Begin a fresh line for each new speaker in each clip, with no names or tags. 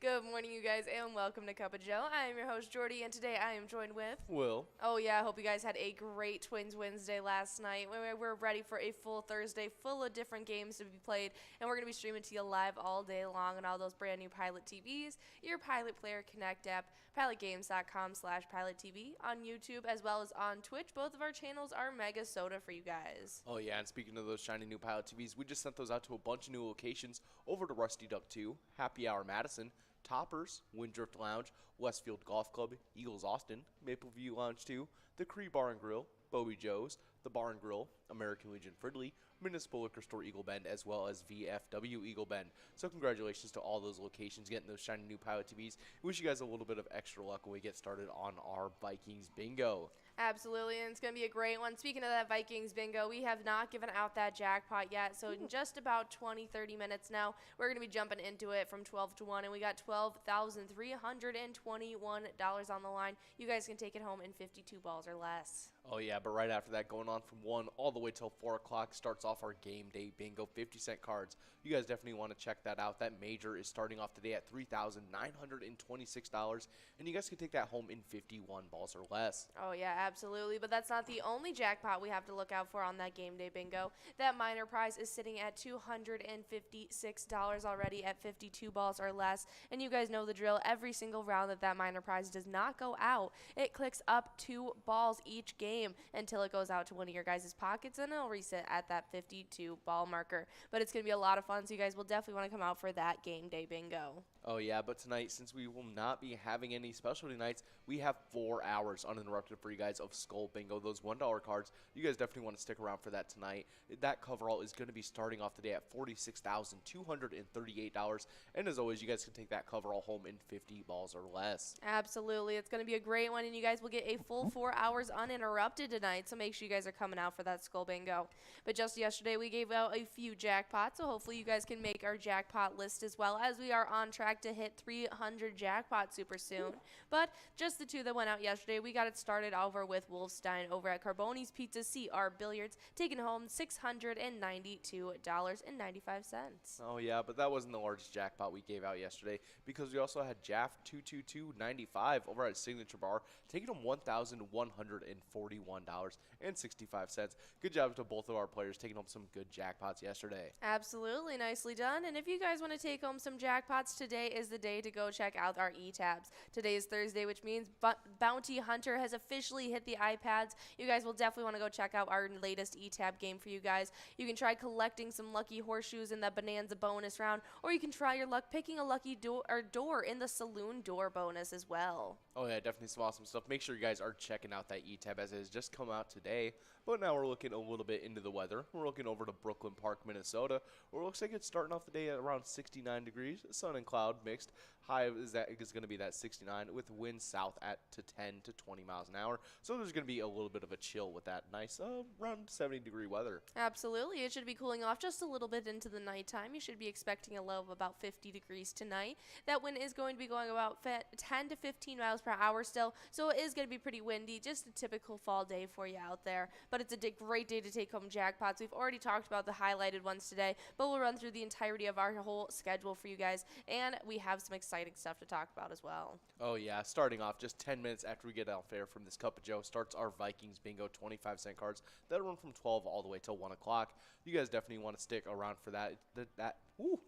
Good morning, you guys, and welcome to Cup of Joe. I am your host, Jordy, and today I am joined with
Will.
Oh, yeah, I hope you guys had a great Twins Wednesday last night. We're ready for a full Thursday full of different games to be played, and we're going to be streaming to you live all day long on all those brand new Pilot TVs, your Pilot Player Connect app, pilotgames.com/PilotTV, on YouTube, as well as on Twitch. Both of our channels are MegaSota for you guys.
Oh, yeah, and speaking of those shiny new Pilot TVs, we just sent those out to a bunch of new locations over to Rusty Duck 2, Happy Hour Madison, Toppers, Windrift Lounge, Westfield Golf Club, Eagles Austin, Maple View Lounge 2, the Cree Bar and Grill, Bowie Joe's, the Bar and Grill, American Legion Fridley, Municipal Liquor Store Eagle Bend, as well as VFW Eagle Bend. So congratulations to all those locations getting those shiny new Pilot TVs. We wish you guys a little bit of extra luck when we get started on our Vikings bingo.
Absolutely, and it's going to be a great one. Speaking of that Vikings bingo, we have not given out that jackpot yet, so in just about 20-30 minutes now, we're going to be jumping into it from 12 to 1, and we got $12,321 on the line. You guys can take it home in 52 balls or less.
Oh, yeah, but right after that, going on from 1 all the way till 4 o'clock, starts off our game day bingo, 50-cent cards. You guys definitely want to check that out. That major is starting off today at $3,926, and you guys can take that home in 51 balls or less.
Oh, yeah, absolutely. But that's not the only jackpot we have to look out for on that game day bingo. That minor prize is sitting at $256 already at 52 balls or less. And you guys know the drill. Every single round that minor prize does not go out, it clicks up 2 balls each game until it goes out to one of your guys' pockets, and it'll reset at that 52 ball marker. But it's going to be a lot of fun, so you guys will definitely want to come out for that game day bingo.
Oh, yeah, but tonight, since we will not be having any specialty nights, we have 4 hours uninterrupted for you guys of Skull Bingo, those $1 cards. You guys definitely want to stick around for that tonight. That coverall is going to be starting off the day at $46,238, and as always, you guys can take that coverall home in 50 balls or less.
Absolutely. It's going to be a great one, and you guys will get a full 4 hours uninterrupted tonight, so make sure you guys are coming out for that Skull Bingo. But just yesterday, we gave out a few jackpots, so hopefully you guys can make our jackpot list as well, as we are on track to hit 300 jackpots super soon. But just the 2 that went out yesterday, we got it started over with Wolfstein over at Carboni's Pizza CR Billiards, taking home $692.95.
Oh, yeah, but that wasn't the largest jackpot we gave out yesterday, because we also had Jaff 22295 over at Signature Bar, taking home $1,141.65. Good job to both of our players taking home some good jackpots yesterday.
Absolutely, nicely done. And if you guys want to take home some jackpots, today is the day to go check out our e-tabs. Today is Thursday, which means Bounty Hunter has officially hit the iPads. You guys will definitely want to go check out our latest e-tab game for you guys. You can try collecting some lucky horseshoes in the Bonanza bonus round, or you can try your luck picking a lucky door in the Saloon door bonus as well.
Oh, yeah, definitely some awesome stuff. Make sure you guys are checking out that e-tab as it has just come out today. But now we're looking a little bit into the weather. We're looking over to Brooklyn Park, Minnesota, where it looks like it's starting off the day at around 69 degrees. Sun and cloud mixed. High is going to be that 69 with winds south at to 10 to 20 miles an hour. So there's going to be a little bit of a chill with that nice around 70-degree weather.
Absolutely. It should be cooling off just a little bit into the nighttime. You should be expecting a low of about 50 degrees tonight. That wind is going to be going about 10 to 15 miles per hour still, so it is going to be pretty windy. Just a typical fall day for you out there. But it's a great day to take home jackpots. We've already talked about the highlighted ones today, but we'll run through the entirety of our whole schedule for you guys, and we have some exciting stuff to talk about as well.
Oh, yeah. Starting off just 10 minutes after we get off air from this Cup of Joe starts our Vikings Bingo 25-cent cards. That'll run from 12 all the way till 1 o'clock. You guys definitely want to stick around for that.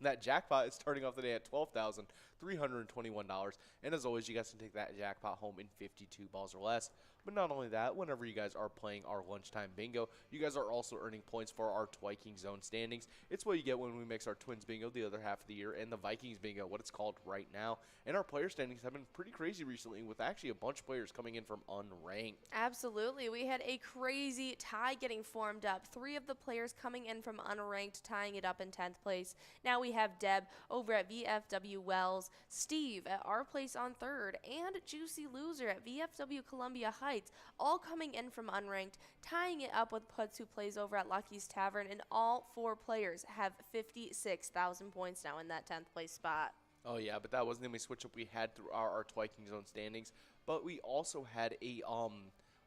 That jackpot is starting off the day at $12,321. And as always, you guys can take that jackpot home in 52 balls or less. But not only that, whenever you guys are playing our lunchtime bingo, you guys are also earning points for our Twiking Zone standings. It's what you get when we mix our Twins Bingo the other half of the year and the Vikings Bingo, what it's called right now. And our player standings have been pretty crazy recently, with actually a bunch of players coming in from unranked.
Absolutely. We had a crazy tie getting formed up. 3 of the players coming in from unranked, tying it up in 10th place. Now we have Deb over at VFW Wells, Steve at our place on 3rd, and Juicy Loser at VFW Columbia Heights, all coming in from unranked, tying it up with Putz, who plays over at Lucky's Tavern, and all 4 players have 56,000 points now in that 10th place spot.
Oh, yeah, but that wasn't the only switch up we had through our Twiking Zone standings. But we also had a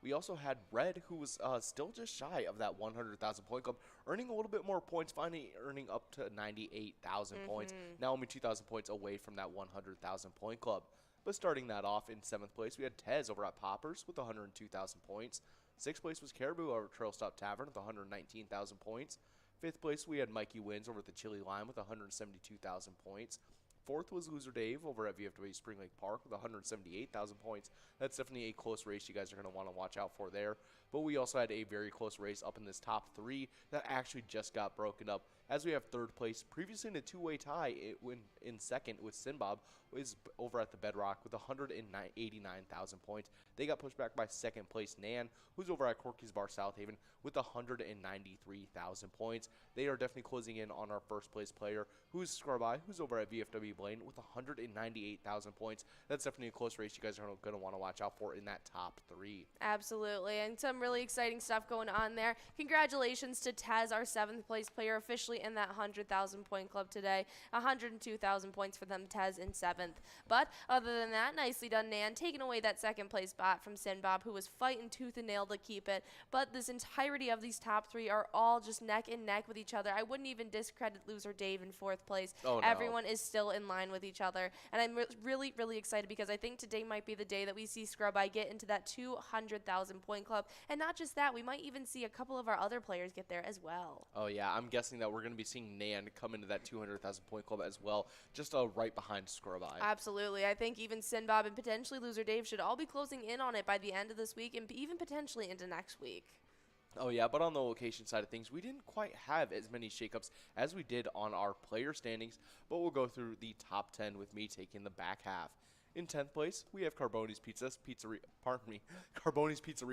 We also had Red, who was still just shy of that 100,000 point club, earning a little bit more points, finally earning up to 98,000 points. Now only 2,000 points away from that 100,000 point club. But starting that off in 7th place, we had Tez over at Poppers with 102,000 points. 6th place was Caribou over at Trail Stop Tavern with 119,000 points. 5th place, we had Mikey Wins over at the Chili Lime with 172,000 points. 4th was Loser Dave over at VFW Spring Lake Park with 178,000 points. That's definitely a close race you guys are going to want to watch out for there. But we also had a very close race up in this top 3 that actually just got broken up, as we have 3rd place, previously in a two-way tie in 2nd with Sinbob, is over at the Bedrock with 189,000 points. They got pushed back by 2nd place Nan, who's over at Corky's Bar South Haven with 193,000 points. They are definitely closing in on our 1st place player, who's Scrubeye, who's over at VFW Blaine with 198,000 points. That's definitely a close race you guys are going to want to watch out for in that top 3.
Absolutely, and some really exciting stuff going on there. Congratulations to Tez, our 7th place player, officially in that 100,000 point club today. 102,000 points for them, Tez in 7th. But other than that, nicely done, Nan, taking away that 2nd place spot from Sinbob, who was fighting tooth and nail to keep it. But this entirety of these top 3 are all just neck and neck with each other. I wouldn't even discredit Loser Dave in 4th place.
Oh, no.
Everyone is still in line with each other, and I'm really, really excited because I think today might be the day that we see Scrub Eye get into that 200,000 point club. And not just that, we might even see a couple of our other players get there as well.
Oh, yeah, I'm guessing that we're going to be seeing Nan come into that 200,000 point club as well, just right behind Scrub Eye.
Absolutely. I think even Sinbob and potentially Loser Dave should all be closing in on it by the end of this week and even potentially into next week.
Oh, yeah, but on the location side of things, we didn't quite have as many shakeups as we did on our player standings, but we'll go through the top 10 with me taking the back half. In 10th place, we have Carboni's Pizzeria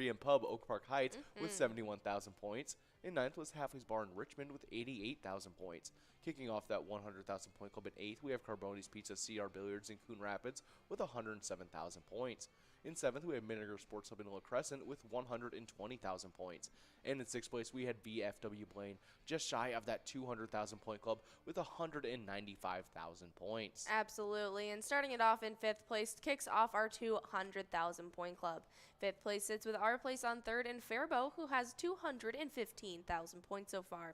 and Pub, Oak Park Heights, with 71,000 points. In 9th was Halfway's Bar in Richmond with 88,000 points. Kicking off that 100,000 point club in 8th, we have Carboni's Pizza CR Billiards in Coon Rapids with 107,000 points. In 7th, we have Miniger Sports Hub in La Crescent with 120,000 points. And in 6th place, we had VFW Blaine, just shy of that 200,000 point club with 195,000 points.
Absolutely. And starting it off in 5th place kicks off our 200,000 point club. 5th place sits with our place on 3rd and Faribault, who has 215,000 points so far.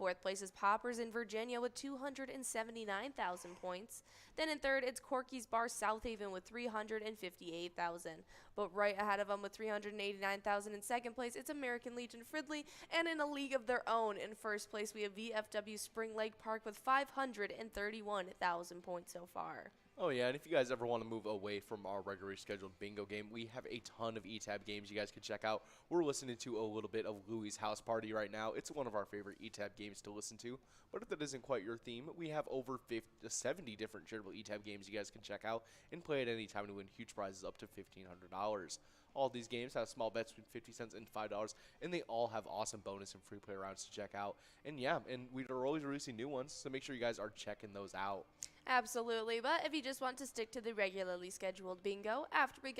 4th place is Poppers in Virginia with 279,000 points. Then in 3rd, it's Corky's Bar South Haven with 358,000. But right ahead of them with 389,000 in 2nd place, it's American Legion Fridley. And in a league of their own, in 1st place, we have VFW Spring Lake Park with 531,000 points so far.
Oh, yeah, and if you guys ever want to move away from our regularly scheduled bingo game, we have a ton of ETAB games you guys can check out. We're listening to a little bit of Louie's House Party right now. It's one of our favorite ETAB games to listen to. But if that isn't quite your theme, we have over 70 different charitable ETAB games you guys can check out and play at any time to win huge prizes up to $1,500. All these games have small bets between 50 cents and $5, and they all have awesome bonus and free play rounds to check out. And yeah, and we are always releasing new ones, so make sure you guys are checking those out.
Absolutely, but if you just want to stick to the regularly scheduled bingo, after we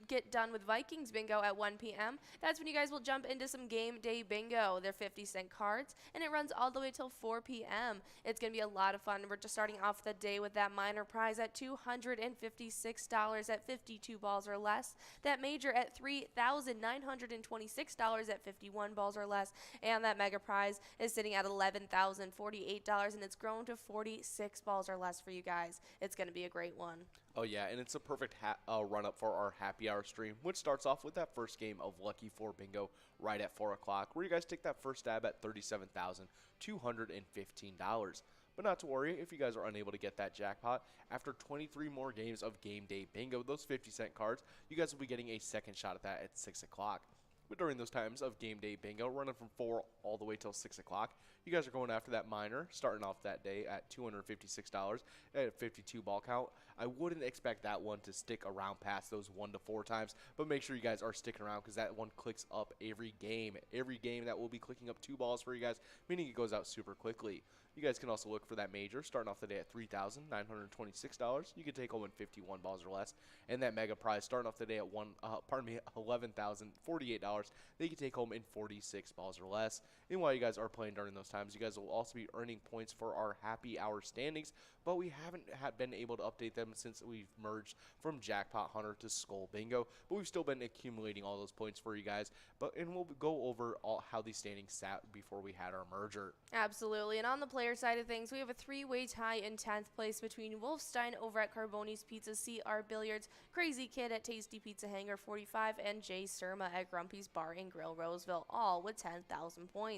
get done with Vikings bingo at 1 p.m., that's when you guys will jump into some game day bingo. They're 50-cent cards, and it runs all the way till 4 p.m. It's going to be a lot of fun. We're just starting off the day with that minor prize at $256 at 52 balls or less, that major at $3,926 at 51 balls or less, and that mega prize is sitting at $11,048, and it's grown to 46 balls or less for you guys. It's going to be a great one.
Oh, yeah, and it's a perfect run-up for our happy hour stream, which starts off with that first game of Lucky 4 Bingo right at 4 o'clock, where you guys take that first stab at $37,215. But not to worry, if you guys are unable to get that jackpot, after 23 more games of Game Day Bingo, those 50-cent cards, you guys will be getting a second shot at that at 6 o'clock. But during those times of Game Day Bingo, running from 4 all the way till 6 o'clock, you guys are going after that minor, starting off that day at $256 at a 52 ball count. I wouldn't expect that one to stick around past those 1 to 4 times, but make sure you guys are sticking around because that one clicks up every game. Every game that will be clicking up 2 balls for you guys, meaning it goes out super quickly. You guys can also look for that major, starting off the day at $3,926. You can take home in 51 balls or less. And that mega prize, starting off the day at $11,048, $1,000 that you can take home in 46 balls or less. And while you guys are playing during those times, you guys will also be earning points for our happy hour standings, but we haven't been able to update them since we've merged from Jackpot Hunter to Skull Bingo, but we've still been accumulating all those points for you guys. And we'll go over how these standings sat before we had our merger.
Absolutely. And on the player side of things, we have a three-way tie in 10th place between Wolfstein over at Carboni's Pizza, CR Billiards, Crazy Kid at Tasty Pizza Hangar 45, and Jay Surma at Grumpy's Bar and Grill Roseville, all with 10,000 points.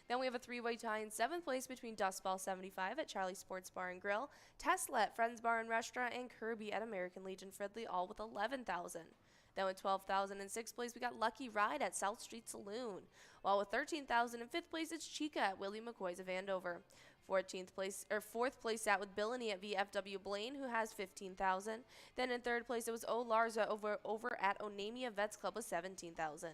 Then we have a three-way tie in 7th place between Dustball 75 at Charlie Sports Bar and Grill, Tesla at Friends Bar and Restaurant, and Kirby at American Legion Fridley, all with 11,000. Then with 12,000 in 6th place, we got Lucky Ride at South Street Saloon. While with 13,000 in 5th place, it's Chica at Willie McCoy's of Andover. 4th place sat with Billany at VFW Blaine, who has 15,000. Then in 3rd place, it was O Larza over at Onamia Vets Club with 17,000.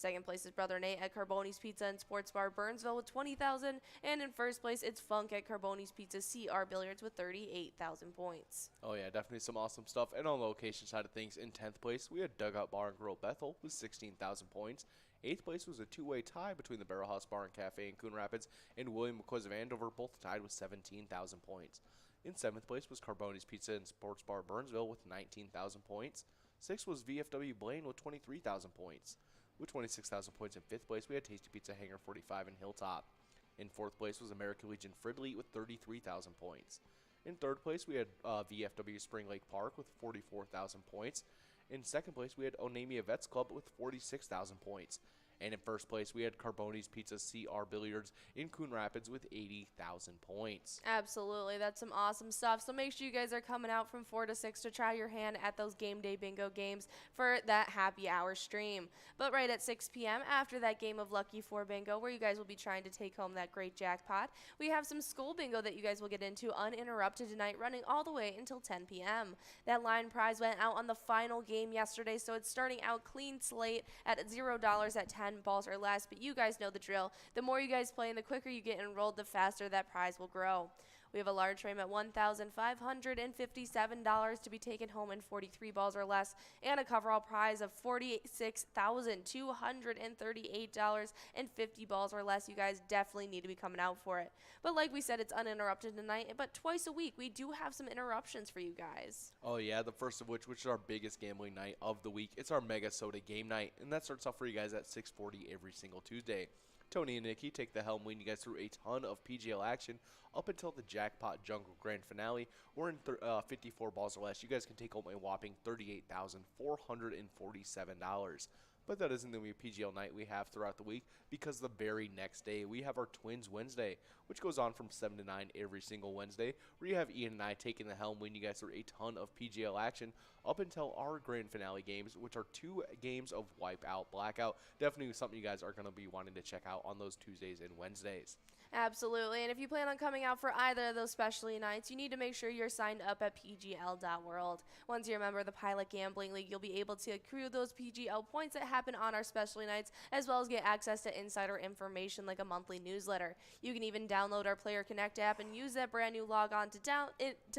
2nd place is Brother Nate at Carboni's Pizza and Sports Bar Burnsville with 20,000. And in 1st place, it's Funk at Carboni's Pizza CR Billiards with 38,000 points.
Oh yeah, definitely some awesome stuff. And on the location side of things, in 10th place, we had Dugout Bar and Grill Bethel with 16,000 points. 8th place was a two-way tie between the Barrel House Bar and Cafe in Coon Rapids and William McCoy's of Andover, both tied with 17,000 points. In 7th place was Carboni's Pizza and Sports Bar Burnsville with 19,000 points. 6th was VFW Blaine with 23,000 points. With 26,000 points in 5th place, we had Tasty Pizza Hangar 45 in Hilltop. In 4th place was American Legion Fridley with 33,000 points. In 3rd place, we had VFW Spring Lake Park with 44,000 points. In 2nd place, we had Onamia Vets Club with 46,000 points. And in 1st place, we had Carboni's Pizza CR Billiards in Coon Rapids with 80,000 points.
Absolutely. That's some awesome stuff. So make sure you guys are coming out from 4 to 6 to try your hand at those game day bingo games for that happy hour stream. But right at 6 p.m. after that game of Lucky 4 bingo, where you guys will be trying to take home that great jackpot, we have some school bingo that you guys will get into uninterrupted tonight, running all the way until 10 p.m. That line prize went out on the final game yesterday, so it's starting out clean slate at $0 at 10 balls or less, but you guys know the drill. The more you guys play and the quicker you get enrolled, the faster that prize will grow. We have a large frame at $1,557 to be taken home in 43 balls or less, and a coverall prize of $46,238 in 50 balls or less. You guys definitely need to be coming out for it. But like we said, it's uninterrupted tonight, but twice a week we do have some interruptions for you guys.
Oh yeah, the first of which is our biggest gambling night of the week. It's our MegaSota game night, and that starts off for you guys at 6:40 every single Tuesday. Tony and Nikki take the helm, leading you guys through a ton of PGL action up until the Jackpot Jungle Grand Finale. We're in 54 balls or less. You guys can take home a whopping $38,447. But that isn't the only PGL night we have throughout the week, because the very next day we have our TwinsWinsDay, which goes on from 7 to 9 every single Wednesday, where you have Ian and I taking the helm, leading you guys through a ton of PGL action up until our grand finale games, which are 2 games of Wipeout Blackout. Definitely something you guys are going to be wanting to check out on those Tuesdays and Wednesdays.
Absolutely, and if you plan on coming out for either of those specialty nights, you need to make sure you're signed up at pgl.world. Once you're a member of the Pilot Gambling League, you'll be able to accrue those PGL points that happen on our specialty nights, as well as get access to insider information like a monthly newsletter. You can even download our Player Connect app and use that brand new log-on to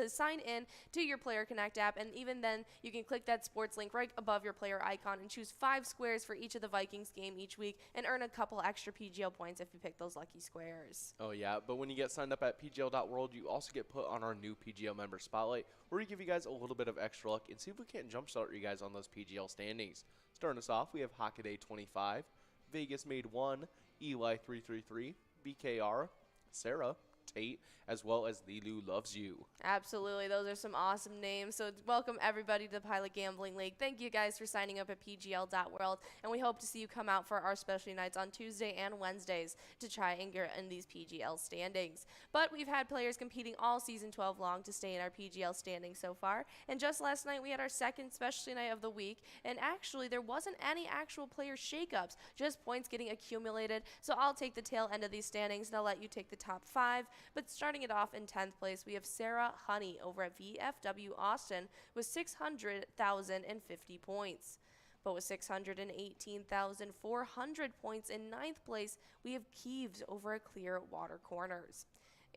sign in to your Player Connect app, and even then, you can click that sports link right above your player icon and choose 5 squares for each of the Vikings game each week, and earn a couple extra PGL points if you pick those lucky squares.
Oh yeah, but when you get signed up at pgl.world, you also get put on our new PGL member spotlight, where we give you guys a little bit of extra luck and see if we can't jumpstart you guys on those PGL standings. Starting us off, we have Hockaday 25, Vegas Made 1, Eli 333, BKR, Sarah, Tate, as well as Lilu Loves You.
Absolutely. Those are some awesome names. So welcome everybody to the Pilot Gambling League. Thank you guys for signing up at pgl.world, and we hope to see you come out for our specialty nights on Tuesday and Wednesdays to try and get in these PGL standings. But we've had players competing all season 12 long to stay in our PGL standings so far, and just last night we had our second specialty night of the week, and actually there wasn't any actual player shakeups, just points getting accumulated. So I'll take the tail end of these standings, and I'll let you take the top 5. But starting it off in 10th place, we have Sarah Honey over at VFW Austin with 600,050 points. But with 618,400 points in 9th place, we have Keeves over at Clearwater Corners.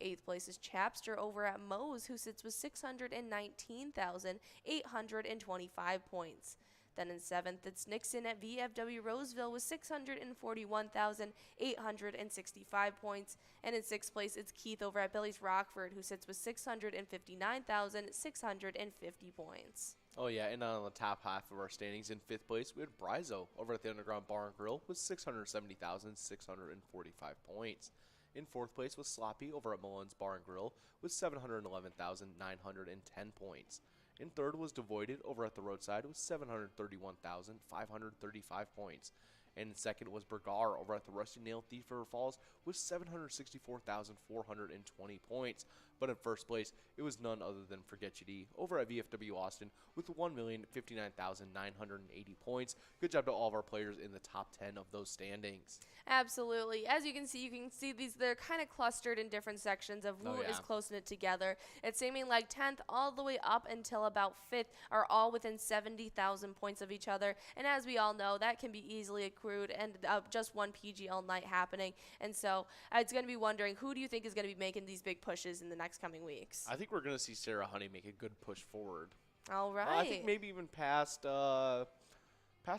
8th place is Chapster over at Moe's, who sits with 619,825 points. Then in 7th, it's Nixon at VFW Roseville with 641,865 points. And in 6th place, it's Keith over at Billy's Rockford, who sits with 659,650 points.
Oh yeah, and on the top half of our standings in 5th place, we had Brizo over at the Underground Bar and Grill with 670,645 points. In 4th place was Sloppy over at Mullins Bar and Grill with 711,910 points. In 3rd was Devoided over at the Roadside with 731,535 points. And in 2nd was Bergar over at the Rusty Nail Thief River Falls with 764,420 points. But in 1st place, it was none other than Forget You D over at VFW Austin with 1,059,980 points. Good job to all of our players in the top 10 of those standings.
Absolutely. As you can see these, they're kind of clustered in different sections of who is close knit together. It's seeming like 10th all the way up until about 5th are all within 70,000 points of each other. And as we all know, that can be easily accrued and just one PGL night happening. And so it's going to be wondering, who do you think is going to be making these big pushes in the next coming weeks?
I think we're going to see Sarah Honey make a good push forward.
All right.
I think maybe even past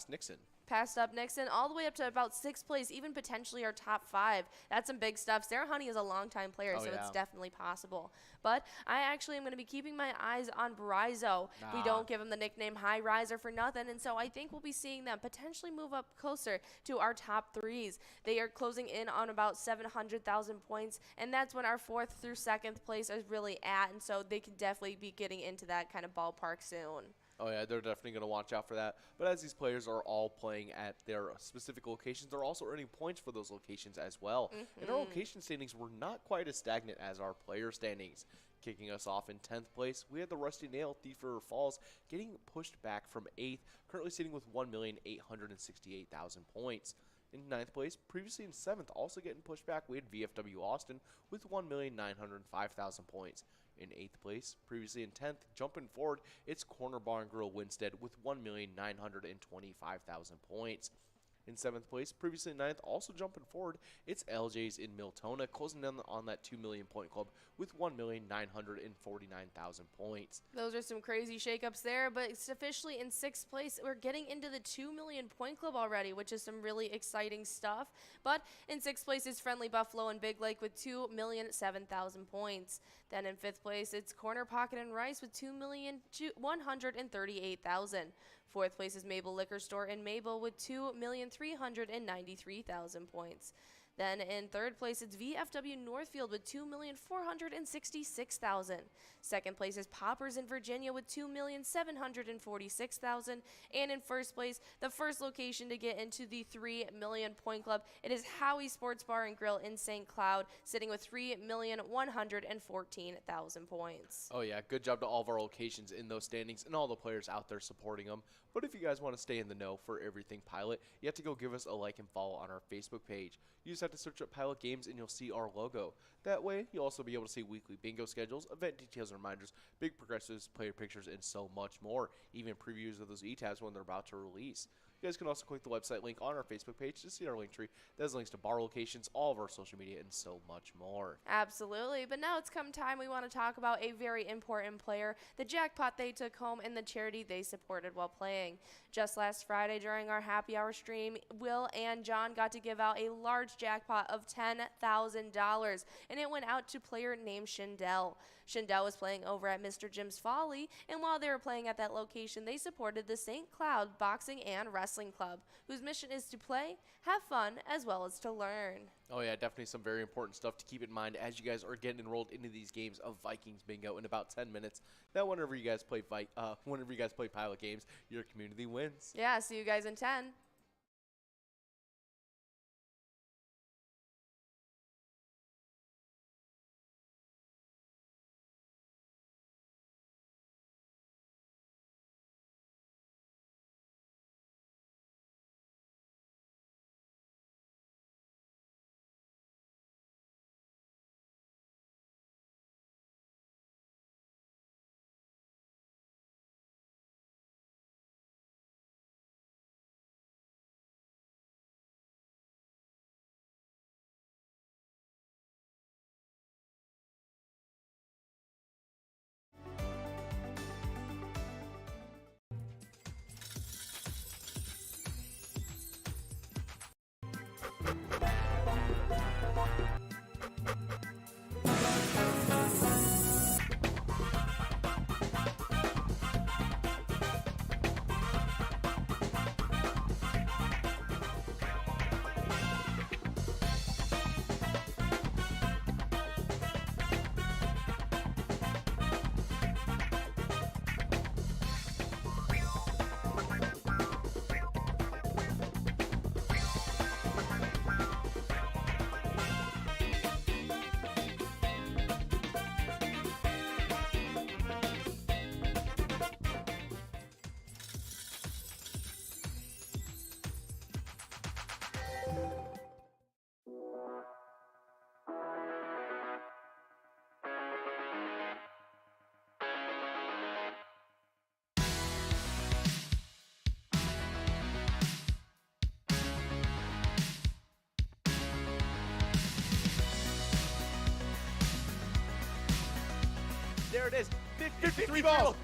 Nixon.
Passed up Nixon all the way up to about 6th place, even potentially our top 5. That's some big stuff. Sarah Honey is a longtime player, so it's definitely possible. But I actually am going to be keeping my eyes on Brizo. We don't give him the nickname High Riser for nothing, and so I think we'll be seeing them potentially move up closer to our top 3s. They are closing in on about 700,000 points, and that's when our 4th through 2nd place is really at, and so they could definitely be getting into that kind of ballpark soon.
Oh, yeah, they're definitely going to watch out for that. But as these players are all playing at their specific locations, they're also earning points for those locations as well. And our location standings were not quite as stagnant as our player standings. Kicking us off in 10th place, we had the Rusty Nail Thief River Falls getting pushed back from 8th, currently sitting with 1,868,000 points. In 9th place, previously in 7th, also getting pushed back, we had VFW Austin with 1,905,000 points. In 8th place, previously in 10th, jumping forward, it's Corner Bar and Grill Winstead with 1,925,000 points. In 7th place, previously in 9th, also jumping forward, it's LJ's in Miltona, closing in on that 2 million point club with 1,949,000 points.
Those are some crazy shakeups there, but it's officially in 6th place. We're getting into the 2 million point club already, which is some really exciting stuff. But in 6th place is Friendly Buffalo and Big Lake with 2,007,000 points. Then in 5th place, it's Corner Pocket and Rice with 2,138,000. 4th place is Mabel Liquor Store in Mabel with 2,393,000 points. Then in 3rd place, it's VFW Northfield with 2,466,000. 2nd place is Poppers in Virginia with 2,746,000. And in 1st place, the first location to get into the 3 million point club, it is Howie Sports Bar and Grill in St. Cloud, sitting with 3,114,000 points.
Oh yeah, good job to all of our locations in those standings and all the players out there supporting them. But if you guys want to stay in the know for everything Pilot, you have to go give us a like and follow on our Facebook page. You just have to search up Pilot Games and you'll see our logo. That way, you'll also be able to see weekly bingo schedules, event details and reminders, big progressives, player pictures, and so much more. Even previews of those e-tabs when they're about to release. You guys can also click the website link on our Facebook page to see our link tree. That has links to bar locations, all of our social media, and so much more.
Absolutely. But now it's come time we want to talk about a very important player, the jackpot they took home and the charity they supported while playing. Just last Friday during our happy hour stream, Will and John got to give out a large jackpot of $10,000, and it went out to player named Shindell. Shindell was playing over at Mr. Jim's Folly, and while they were playing at that location, they supported the St. Cloud Boxing and Wrestling Club, whose mission is to play, have fun, as well as to learn.
Oh yeah, definitely some very important stuff to keep in mind as you guys are getting enrolled into these games of Vikings Bingo in about 10 minutes. That whenever you guys play Pilot Games, your community wins.
Yeah, see you guys in 10.
There it is. 53 balls.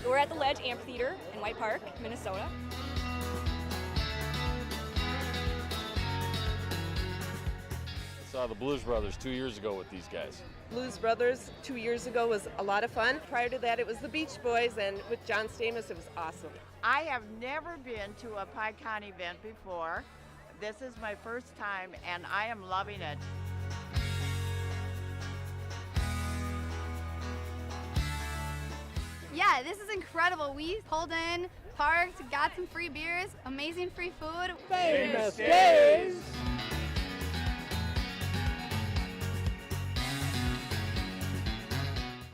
We're at the Ledge Amphitheater in White Park, Minnesota.
I saw the Blues Brothers 2 years ago with these guys.
Blues Brothers 2 years ago was a lot of fun. Prior to that, it was the Beach Boys, and with John Stamos, it was awesome.
I have never been to a PyCon event before. This is my first time, and I am loving it.
Yeah, this is incredible. We pulled in, parked, got some free beers, amazing free food.
Famous Days!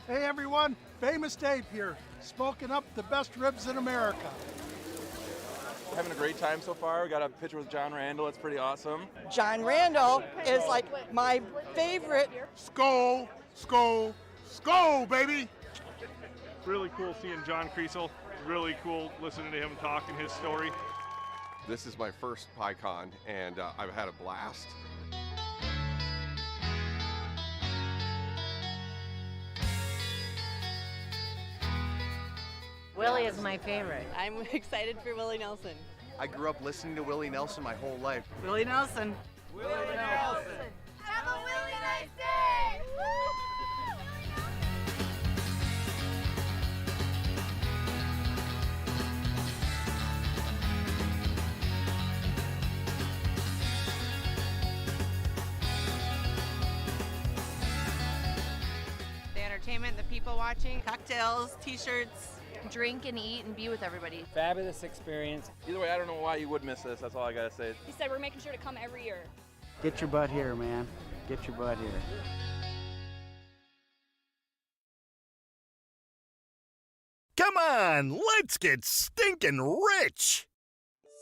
Hey everyone, Famous Dave here, smoking up the best ribs in America. having a great time so far. We got a picture with John Randall. It's pretty awesome.
John Randall is like my favorite.
Skull, skull, skull, baby!
Really cool seeing John Kriesel. Really cool listening to him talk and his story.
This is my first PyCon, and I've had a blast.
Willie is my favorite.
I'm excited for Willie Nelson.
I grew up listening to Willie Nelson my whole life.
Willie Nelson.
Willie Nelson.
Have a really nice day!
The entertainment, the people watching, cocktails, t-shirts.
Drink and eat and be with everybody.
Fabulous experience.
Either way, I don't know why you would miss this. That's all I gotta say.
He said we're making sure to come every year.
Get your butt here, man. Get your butt here.
Come on, let's get stinking rich!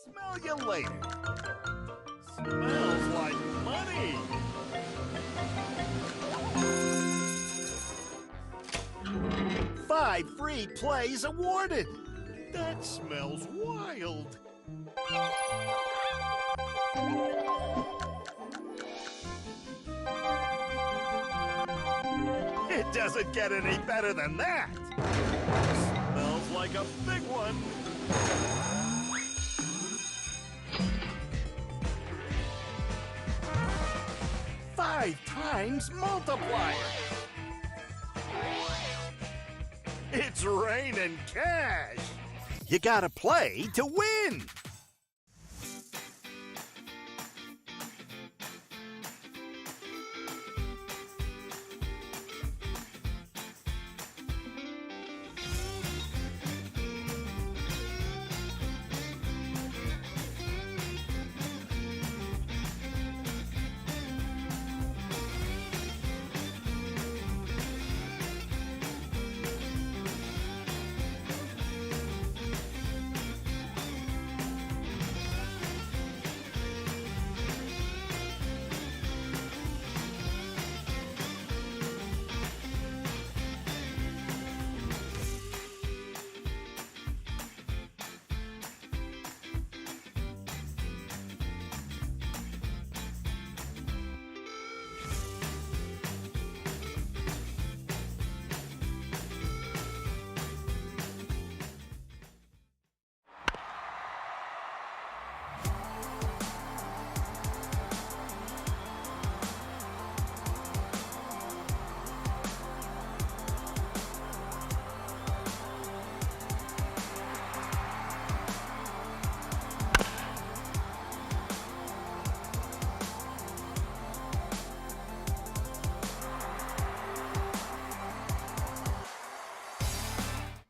Smell you later. Smells like money! Five free plays awarded! That smells wild! It doesn't get any better than that! Smells like a big one! Five times multiplier! It's raining cash! You gotta play to win!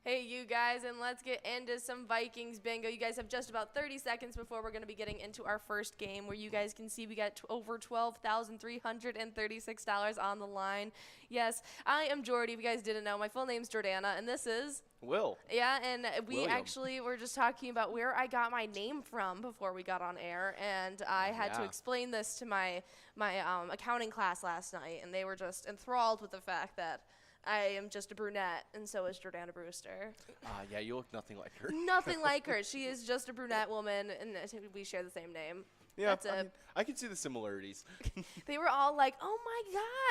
Hey, you guys, and let's get into some Vikings bingo. You guys have just about 30 seconds before we're going to be getting into our first game, where you guys can see we got over $12,336 on the line. Yes, I am Jordy, if you guys didn't know. My full name's Jordana, and this is...
Will.
Yeah, and we
William.
actually were just talking about where I got my name from before we got on air, and I had to explain this to my accounting class last night, and they were just enthralled with the fact that I am just a brunette, and so is Jordana Brewster.
Yeah, you look nothing like her.
Nothing like her. She is just a brunette woman, and we share the same name.
Yeah,
That's
I mean, I can see the similarities.
They were all like, "Oh my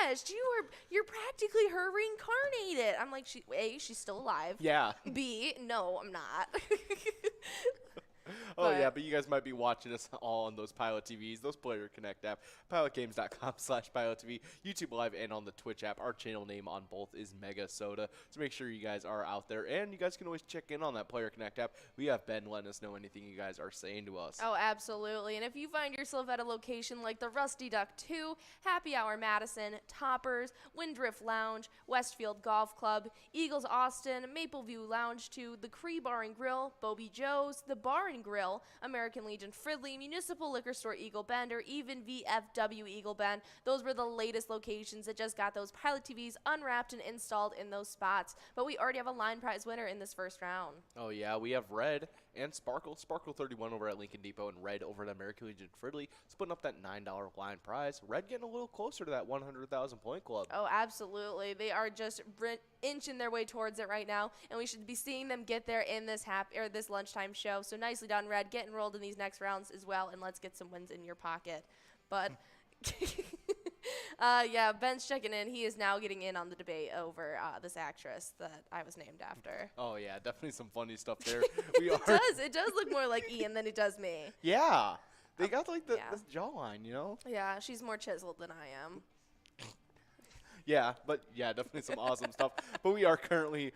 gosh, you're practically her reincarnated." I'm like, A, she's still alive.
Yeah.
B, no, I'm not.
Oh, yeah, but you guys might be watching us all on those Pilot TVs, those Player Connect app, pilotgames.com/PilotTV, YouTube Live, and on the Twitch app. Our channel name on both is MegaSota, so make sure you guys are out there. And you guys can always check in on that Player Connect app. We have Ben letting us know anything you guys are saying to us.
Oh, absolutely. And if you find yourself at a location like the Rusty Duck 2, Happy Hour Madison, Toppers, Windrift Lounge, Westfield Golf Club, Eagles Austin, Mapleview Lounge 2, the Cree Bar and Grill, Bobby Joe's, the Bar and Grill, American Legion Fridley, Municipal Liquor Store Eagle Bend, or even VFW Eagle Bend. Those were the latest locations that just got those Pilot TVs unwrapped and installed in those spots. But we already have a line prize winner in this first round.
Oh, yeah, we have Red, and Sparkle 31 over at Lincoln Depot, and Red over at American Legion Fridley, splitting up that $9 line prize. Red getting a little closer to that 100,000 point club.
Oh, absolutely. They are just inching their way towards it right now, and we should be seeing them get there in this this lunchtime show. So nicely done, Red. Get enrolled in these next rounds as well, and let's get some wins in your pocket. But yeah, Ben's checking in. He is now getting in on the debate over this actress that I was named after.
Oh yeah, definitely some funny stuff there.
It does look more like Ian than it does me.
Yeah, they got like this jawline, you know.
Yeah, she's more chiseled than I am.
Yeah, but yeah, definitely some awesome stuff. But we are currently,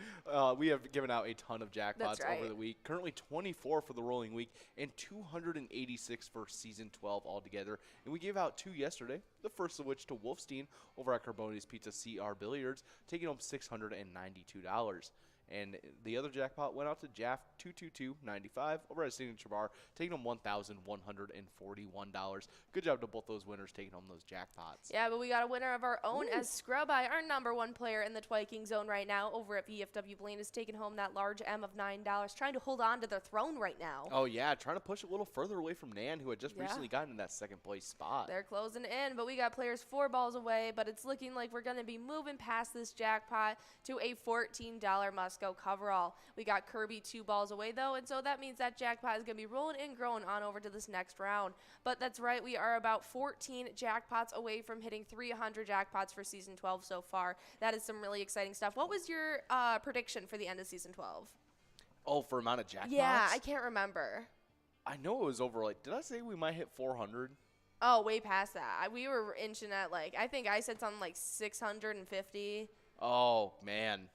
we have given out a ton of jackpots over the week. Currently 24 for the rolling week and 286 for season 12 altogether. And we gave out 2 yesterday, the first of which to Wolfstein over at Carboni's Pizza CR Billiards, taking home $692. And the other jackpot went out to Jaff 222.95 over at Signature Bar, taking home $1,141. Good job to both those winners taking home those jackpots.
Yeah, but we got a winner of our own as Scrub Eye, our #1 player in the Twiking Zone right now over at VFW Blaine, is taking home that large M of $9, trying to hold on to their throne right now.
Oh yeah, trying to push a little further away from Nan, who had just recently gotten in that second place spot.
They're closing in, but we got players 4 balls away, but it's looking like we're going to be moving past this jackpot to a $14 must go coverall. We got Kirby 2 balls away though, and so that means that jackpot is going to be rolling and growing on over to this next round. But that's right, we are about 14 jackpots away from hitting 300 jackpots for season 12 so far. That is some really exciting stuff. What was your prediction for the end of season 12?
Oh, for amount of jackpots?
Yeah, I can't remember.
I know it was over, like, did I say we might hit 400?
Oh, way past that. We were inching at, like, I think I said something like 650.
Oh, man.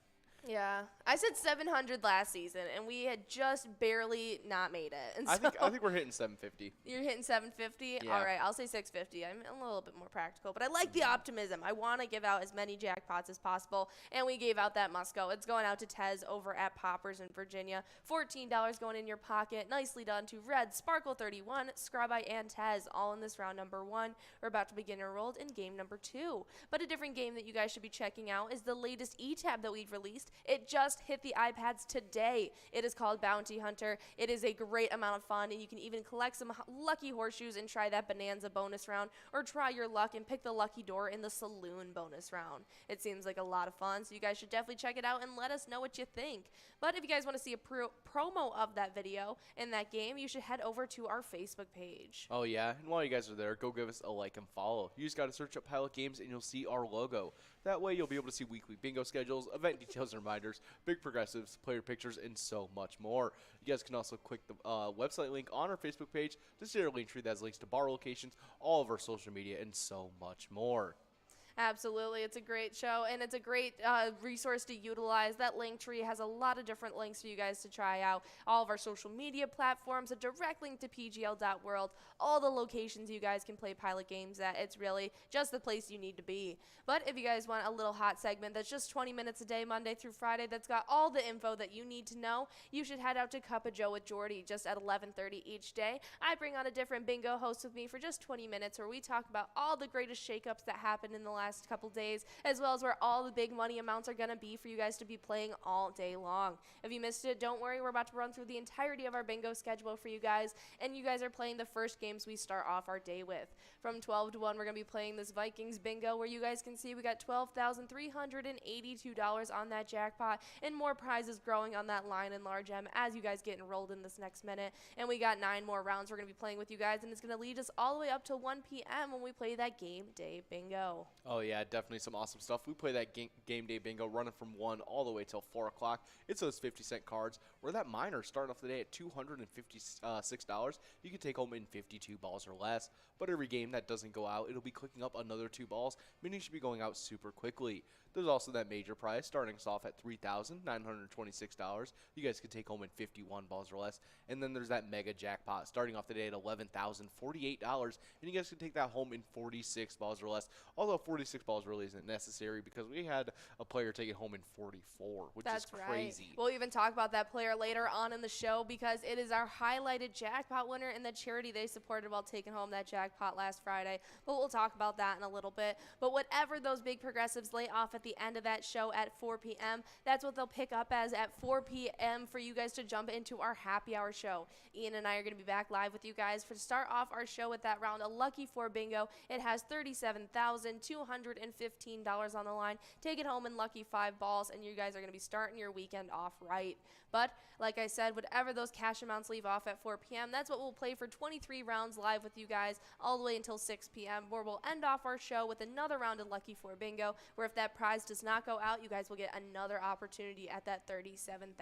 Yeah, I said 700 last season, and we had just barely not made it. And
I think we're hitting 750.
You're hitting 750?
Yeah.
All right, I'll say 650. I'm a little bit more practical, but I like the optimism. I want to give out as many jackpots as possible, and we gave out that must go. It's going out to Tez over at Poppers in Virginia. $14 going in your pocket. Nicely done to Red, Sparkle 31, Scrub Eye, and Tez, all in this round #1. We're about to begin enrolled in game #2. But a different game that you guys should be checking out is the latest e-tab that we've released. It just hit the iPads today. It is called Bounty Hunter. It is a great amount of fun, and you can even collect some lucky horseshoes and try that Bonanza bonus round, or try your luck and pick the lucky door in the Saloon bonus round. It seems like a lot of fun, so you guys should definitely check it out and let us know what you think. But if you guys want to see a promo of that video and that game, you should head over to our Facebook page.
Oh yeah, and while you guys are there, go give us a like and follow. You just got to search up Pilot Games and you'll see our logo. That way you'll be able to see weekly bingo schedules, event details and reminders, big progressives, player pictures, and so much more. You guys can also click the website link on our Facebook page to see our link tree that has links to bar locations, all of our social media, and so much more.
Absolutely. It's a great show, and it's a great resource to utilize. That link tree has a lot of different links for you guys to try out. All of our social media platforms, a direct link to pgl.world, all the locations you guys can play Pilot Games at. It's really just the place you need to be. But if you guys want a little hot segment that's just 20 minutes a day, Monday through Friday, that's got all the info that you need to know, you should head out to Cup of Joe with Jordy just at 11:30 each day. I bring on a different bingo host with me for just 20 minutes where we talk about all the greatest shakeups that happened in the last couple days, as well as where all the big money amounts are going to be for you guys to be playing all day long. If you missed it, don't worry. We're about to run through the entirety of our bingo schedule for you guys, and you guys are playing the first games we start off our day with. From 12 to 1, we're going to be playing this Vikings bingo where you guys can see we got $12,382 on that jackpot, and more prizes growing on that line in large M as you guys get enrolled in this next minute. And we got 9 more rounds we're going to be playing with you guys, and it's going to lead us all the way up to 1 p.m. when we play that game day bingo.
Oh yeah, definitely some awesome stuff. We play that game day bingo running from 1 all the way till 4 o'clock. It's those 50-cent cards where that minor starting off the day at $256. You can take home in 52 balls or less. But every game that doesn't go out, it'll be clicking up another 2 balls, meaning you should be going out super quickly. There's also that major prize starting us off at $3,926. You guys can take home in 51 balls or less. And then there's that mega jackpot starting off the day at $11,048. And you guys can take that home in 46 balls or less. Although 46 46 balls really isn't necessary because we had a player take it home in 44, which
That's
is crazy.
Right. We'll even talk about that player later on in the show because it is our highlighted jackpot winner and the charity they supported while taking home that jackpot last Friday. But we'll talk about that in a little bit. But whatever those big progressives lay off at the end of that show at 4 p.m., that's what they'll pick up as at 4 p.m. for you guys to jump into our happy hour show. Ian and I are going to be back live with you guys to start off our show with that round of Lucky 4 Bingo. It has $37,215 on the line. Take it home in Lucky 5 balls, and you guys are going to be starting your weekend off right. But like I said, whatever those cash amounts leave off at 4 p.m., that's what we'll play for 23 rounds live with you guys all the way until 6 p.m., where we'll end off our show with another round of Lucky 4 Bingo, where if that prize does not go out, you guys will get another opportunity at that $37,000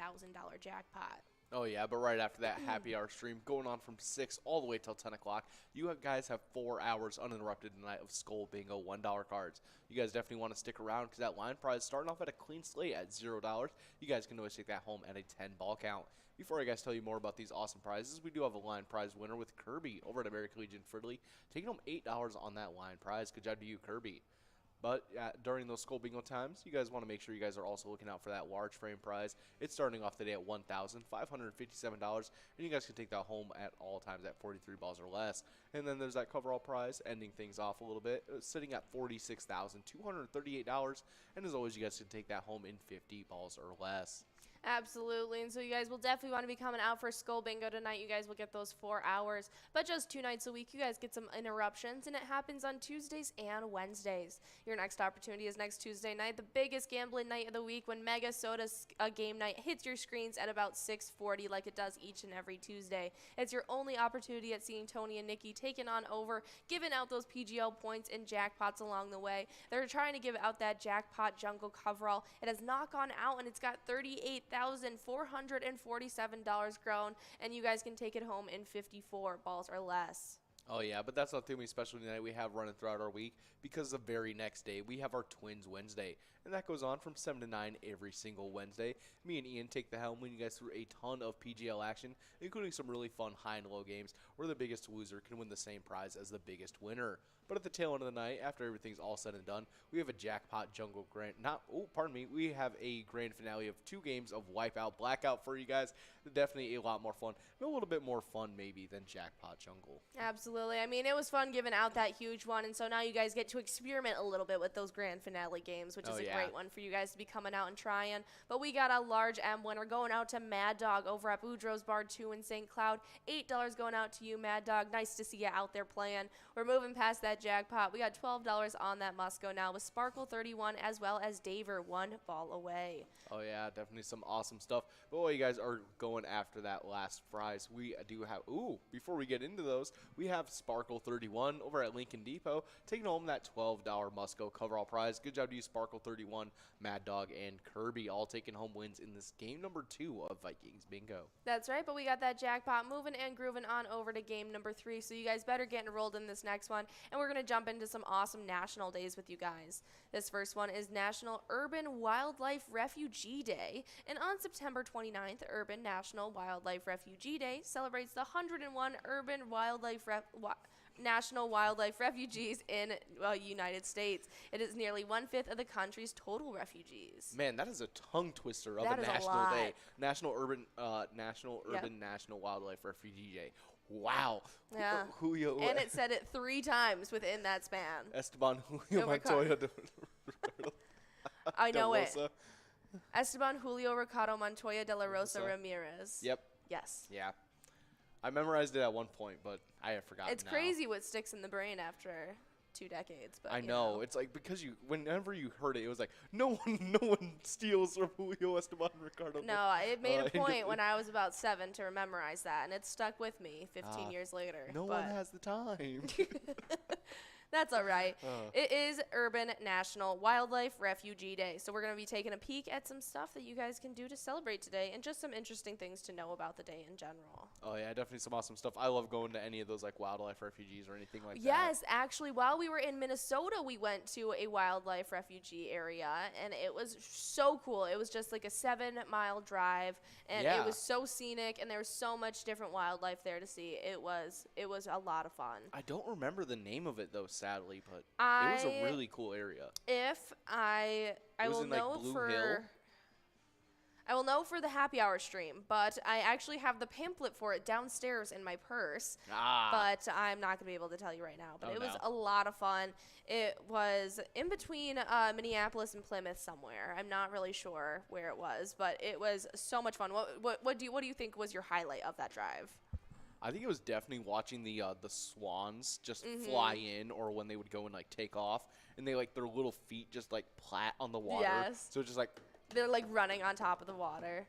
jackpot.
Oh, yeah, but right after that happy hour stream, going on from 6 all the way till 10 o'clock, you guys have 4 hours uninterrupted tonight of Skull Bingo $1 cards. You guys definitely want to stick around because that line prize starting off at a clean slate at $0. You guys can always take that home at a 10-ball count. Before I guys tell you more about these awesome prizes, we do have a line prize winner with Kirby over at American Legion Fridley, taking home $8 on that line prize. Good job to you, Kirby. But during those Skull Bingo times, you guys want to make sure you guys are also looking out for that large frame prize. It's starting off today at $1,557, and you guys can take that home at all times at 43 balls or less. And then there's that coverall prize, ending things off a little bit, sitting at $46,238. And as always, you guys can take that home in 50 balls or less.
Absolutely, and so you guys will definitely want to be coming out for Skull Bingo tonight. You guys will get those 4 hours, but just 2 nights a week. You guys get some interruptions, and it happens on Tuesdays and Wednesdays. Your next opportunity is next Tuesday night, the biggest gambling night of the week, when MegaSota's game night hits your screens at about 6:40, like it does each and every Tuesday. It's your only opportunity at seeing Tony and Nikki taking on over, giving out those PGL points and jackpots along the way. They're trying to give out that jackpot jungle coverall. It has not gone out, and it's got $38,447 grown, and you guys can take it home in 54 balls or less.
Oh, yeah, but that's not the only special tonight we have running throughout our week, because the very next day we have our Twins Wednesday, and that goes on from 7 to 9 every single Wednesday. Me and Ian take the helm, leading you guys through a ton of PGL action, including some really fun high and low games where the biggest loser can win the same prize as the biggest winner. But at the tail end of the night, after everything's all said and done, we have a jackpot jungle we have a grand finale of 2 games of Wipeout Blackout for you guys. Definitely a lot more fun, and a little bit more fun maybe than jackpot jungle.
Absolutely. I mean, it was fun giving out that huge one, and so now you guys get to experiment a little bit with those grand finale games, which is a great one for you guys to be coming out and trying. But we got a large M winner going out to Mad Dog over at Boudreaux's Bar 2 in St. Cloud. $8 going out to you, Mad Dog. Nice to see you out there playing. We're moving past that jackpot. We got $12 on that Musco now with Sparkle 31 as well as Daver 1 ball away.
Oh, yeah, definitely some awesome stuff. But while you guys are going after that last prize, we do have, before we get into those, we have Sparkle 31 over at Lincoln Depot, taking home that $12 Musco coverall prize. Good job to you, Sparkle 31, Mad Dog, and Kirby, all taking home wins in this game number 2 of Vikings Bingo.
That's right, but we got that jackpot moving and grooving on over to game number 3, so you guys better get enrolled in this next one, and we're going to jump into some awesome national days with you guys. This first one is National Urban Wildlife Refugee Day, and on September 29th, Urban National Wildlife Refugee Day celebrates the 101 urban national wildlife refugees in United States. It is nearly 1/5 of the country's total refugees.
Man, that is a tongue twister of
that
a
is
national
a lot.
day. National Wildlife Refugee Day. Wow.
Yeah.
Julio.
And it said it 3 times within that span.
Esteban Julio Montoya.
I know it. Esteban Julio Ricardo Montoya de la Rosa Ramirez.
Yep.
Yes.
Yeah. I memorized it at one point, but I have forgotten.
It's crazy what sticks in the brain after 2 decades. But
I know. It's like because whenever you heard it, it was like no one steals from Julio Esteban Ricardo.
No, it made a point when I was about 7 to memorize that, and it stuck with me 15 years later.
No one has the time.
That's all right. It is Urban National Wildlife Refugee Day. So we're going to be taking a peek at some stuff that you guys can do to celebrate today and just some interesting things to know about the day in general.
Oh, yeah, definitely some awesome stuff. I love going to any of those like wildlife refugees or anything like that.
Yes, actually, while we were in Minnesota, we went to a wildlife refugee area, and it was so cool. It was just like a 7-mile drive, and it was so scenic, and there was so much different wildlife there to see. It was a lot of fun.
I don't remember the name of it, though. sadly, but it was a really cool area.
If I will know I will know for the happy hour stream, but I actually have the pamphlet for it downstairs in my purse. But I'm not going to be able to tell you right now. But it was a lot of fun. It was in between Minneapolis and Plymouth somewhere. I'm not really sure where it was, but it was so much fun. What do you think was your highlight of that drive?
I think it was definitely watching the swans just fly in, or when they would go and like take off, and they like their little feet just like plat on the water.
Yes.
So it's just like
they're like running on top of the water.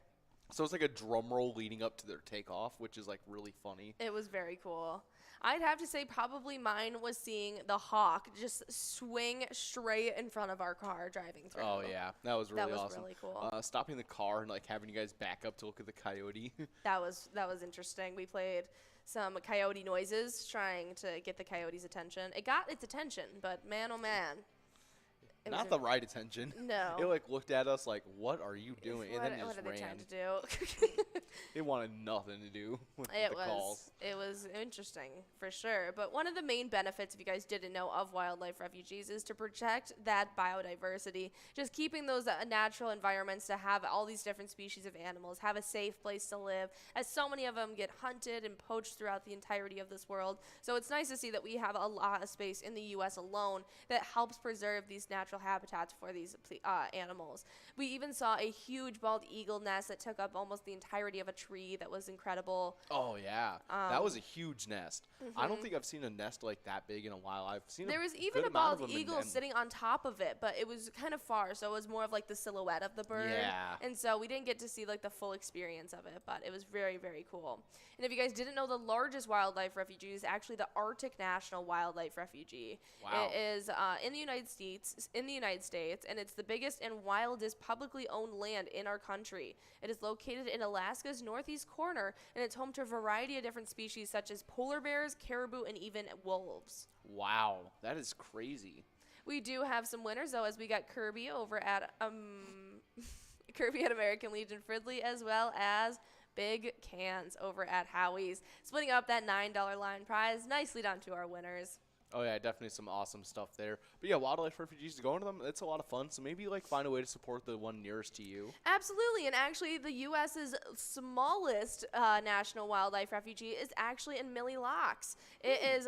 So it's like a drum roll leading up to their takeoff, which is like really funny.
It was very cool. I'd have to say probably mine was seeing the hawk just swing straight in front of our car driving through.
Oh yeah, that was really awesome.
That was really cool.
Stopping the car and like having you guys back up to look at the coyote.
That was interesting. We played some coyote noises trying to get the coyote's attention. It got its attention, but man oh man.
Not the right attention.
No.
It like looked at us like, "What are you doing?" And then it just ran.
What are they trying to do?
It wanted nothing to do with the calls.
It was interesting for sure. But one of the main benefits, if you guys didn't know, of wildlife refugees is to protect that biodiversity. Just keeping those natural environments to have all these different species of animals, have a safe place to live, as so many of them get hunted and poached throughout the entirety of this world. So it's nice to see that we have a lot of space in the U.S. alone that helps preserve these natural habitats for these animals. We even saw a huge bald eagle nest that took up almost the entirety of a tree. That was incredible.
Oh yeah, that was a huge nest. I don't think I've seen a nest like that big in a while. I've seen
there was even a bald eagle sitting on top of it, but it was kind of far, so it was more of like the silhouette of the bird.
Yeah.
And so we didn't get to see like the full experience of it, but it was very, very cool. And if you guys didn't know, the largest wildlife refuge is actually the Arctic National Wildlife Refuge.
Wow.
It is in the United States, and it's the biggest and wildest publicly owned land in our country. It is located in Alaska's northeast corner, and it's home to a variety of different species such as polar bears, caribou, and even wolves.
Wow, that is crazy.
We do have some winners though, as we got Kirby over at Kirby at American Legion Fridley, as well as Big Cans over at Howie's, splitting up that $9 line prize nicely down to our winners.
Oh yeah, definitely some awesome stuff there. But yeah, wildlife refugees, going to them, it's a lot of fun. So maybe like find a way to support the one nearest to you.
Absolutely, and actually the U.S.'s smallest national wildlife refuge is actually in Millie Locks. It is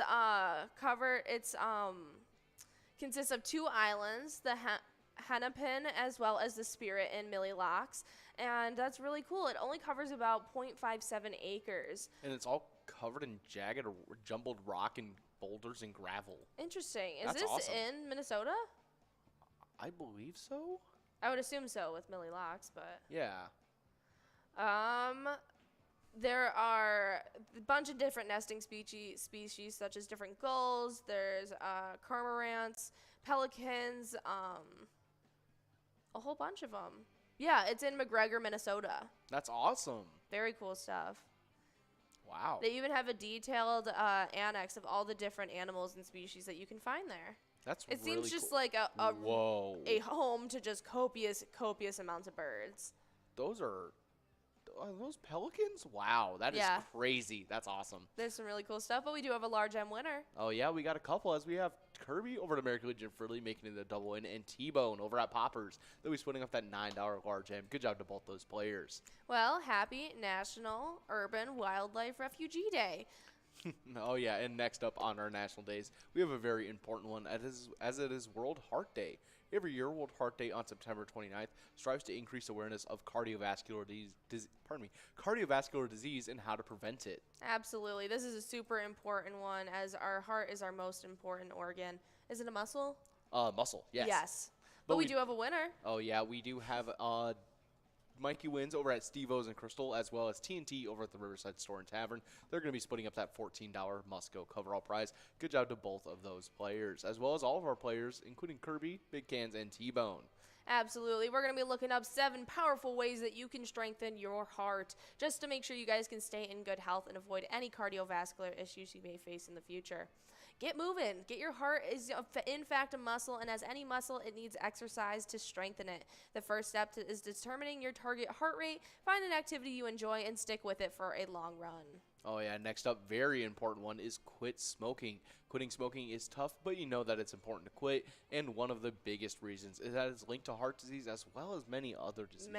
consists of 2 islands, the Hennepin as well as the Spirit in Millie Locks, and that's really cool. It only covers about 0.57 acres.
And it's all covered in jagged or jumbled rock and boulders and gravel.
Interesting. Is
That's
this
awesome.
in Minnesota?
I believe so.
I would assume so with Millie Locks, but
yeah.
There are a bunch of different nesting species such as different gulls. There's cormorants, pelicans, a whole bunch of them. Yeah, it's in McGregor, Minnesota.
That's awesome.
Very cool stuff.
Wow.
They even have a detailed annex of all the different animals and species that you can find there.
That's
it
really
seems just
cool.
like a home to just copious amounts of birds.
Are those pelicans? Wow, that is crazy. That's awesome.
There's some really cool stuff, but we do have a large M winner.
Oh yeah, we got a couple, as we have Kirby over at American Legion Fridley making it a double win, and T-Bone over at Poppers. They'll be splitting up that $9 large M. Good job to both those players.
Well, happy National Urban Wildlife Refugee Day.
Oh yeah, and next up on our national days, we have a very important one, as it is World Heart Day. Every year, World Heart Day on September 29th strives to increase awareness of cardiovascular disease and how to prevent it.
Absolutely. This is a super important one, as our heart is our most important organ. Is it a muscle?
Muscle, yes.
Yes. But we do have a winner.
Oh yeah, we do have Mikey wins over at Steve-O's and Crystal, as well as TNT over at the Riverside Store and Tavern. They're going to be splitting up that $14 must-go coverall prize. Good job to both of those players, as well as all of our players, including Kirby, Big Cans, and T-Bone.
Absolutely. We're going to be looking up 7 powerful ways that you can strengthen your heart, just to make sure you guys can stay in good health and avoid any cardiovascular issues you may face in the future. Get moving. Get your heart is in fact a muscle, and as any muscle, it needs exercise to strengthen it. The first step is determining your target heart rate. Find an activity you enjoy and stick with it for a long run.
Oh, yeah. Next up, very important one is quit smoking. Quitting smoking is tough, but you know that it's important to quit. And one of the biggest reasons is that it's linked to heart disease as well as many other diseases.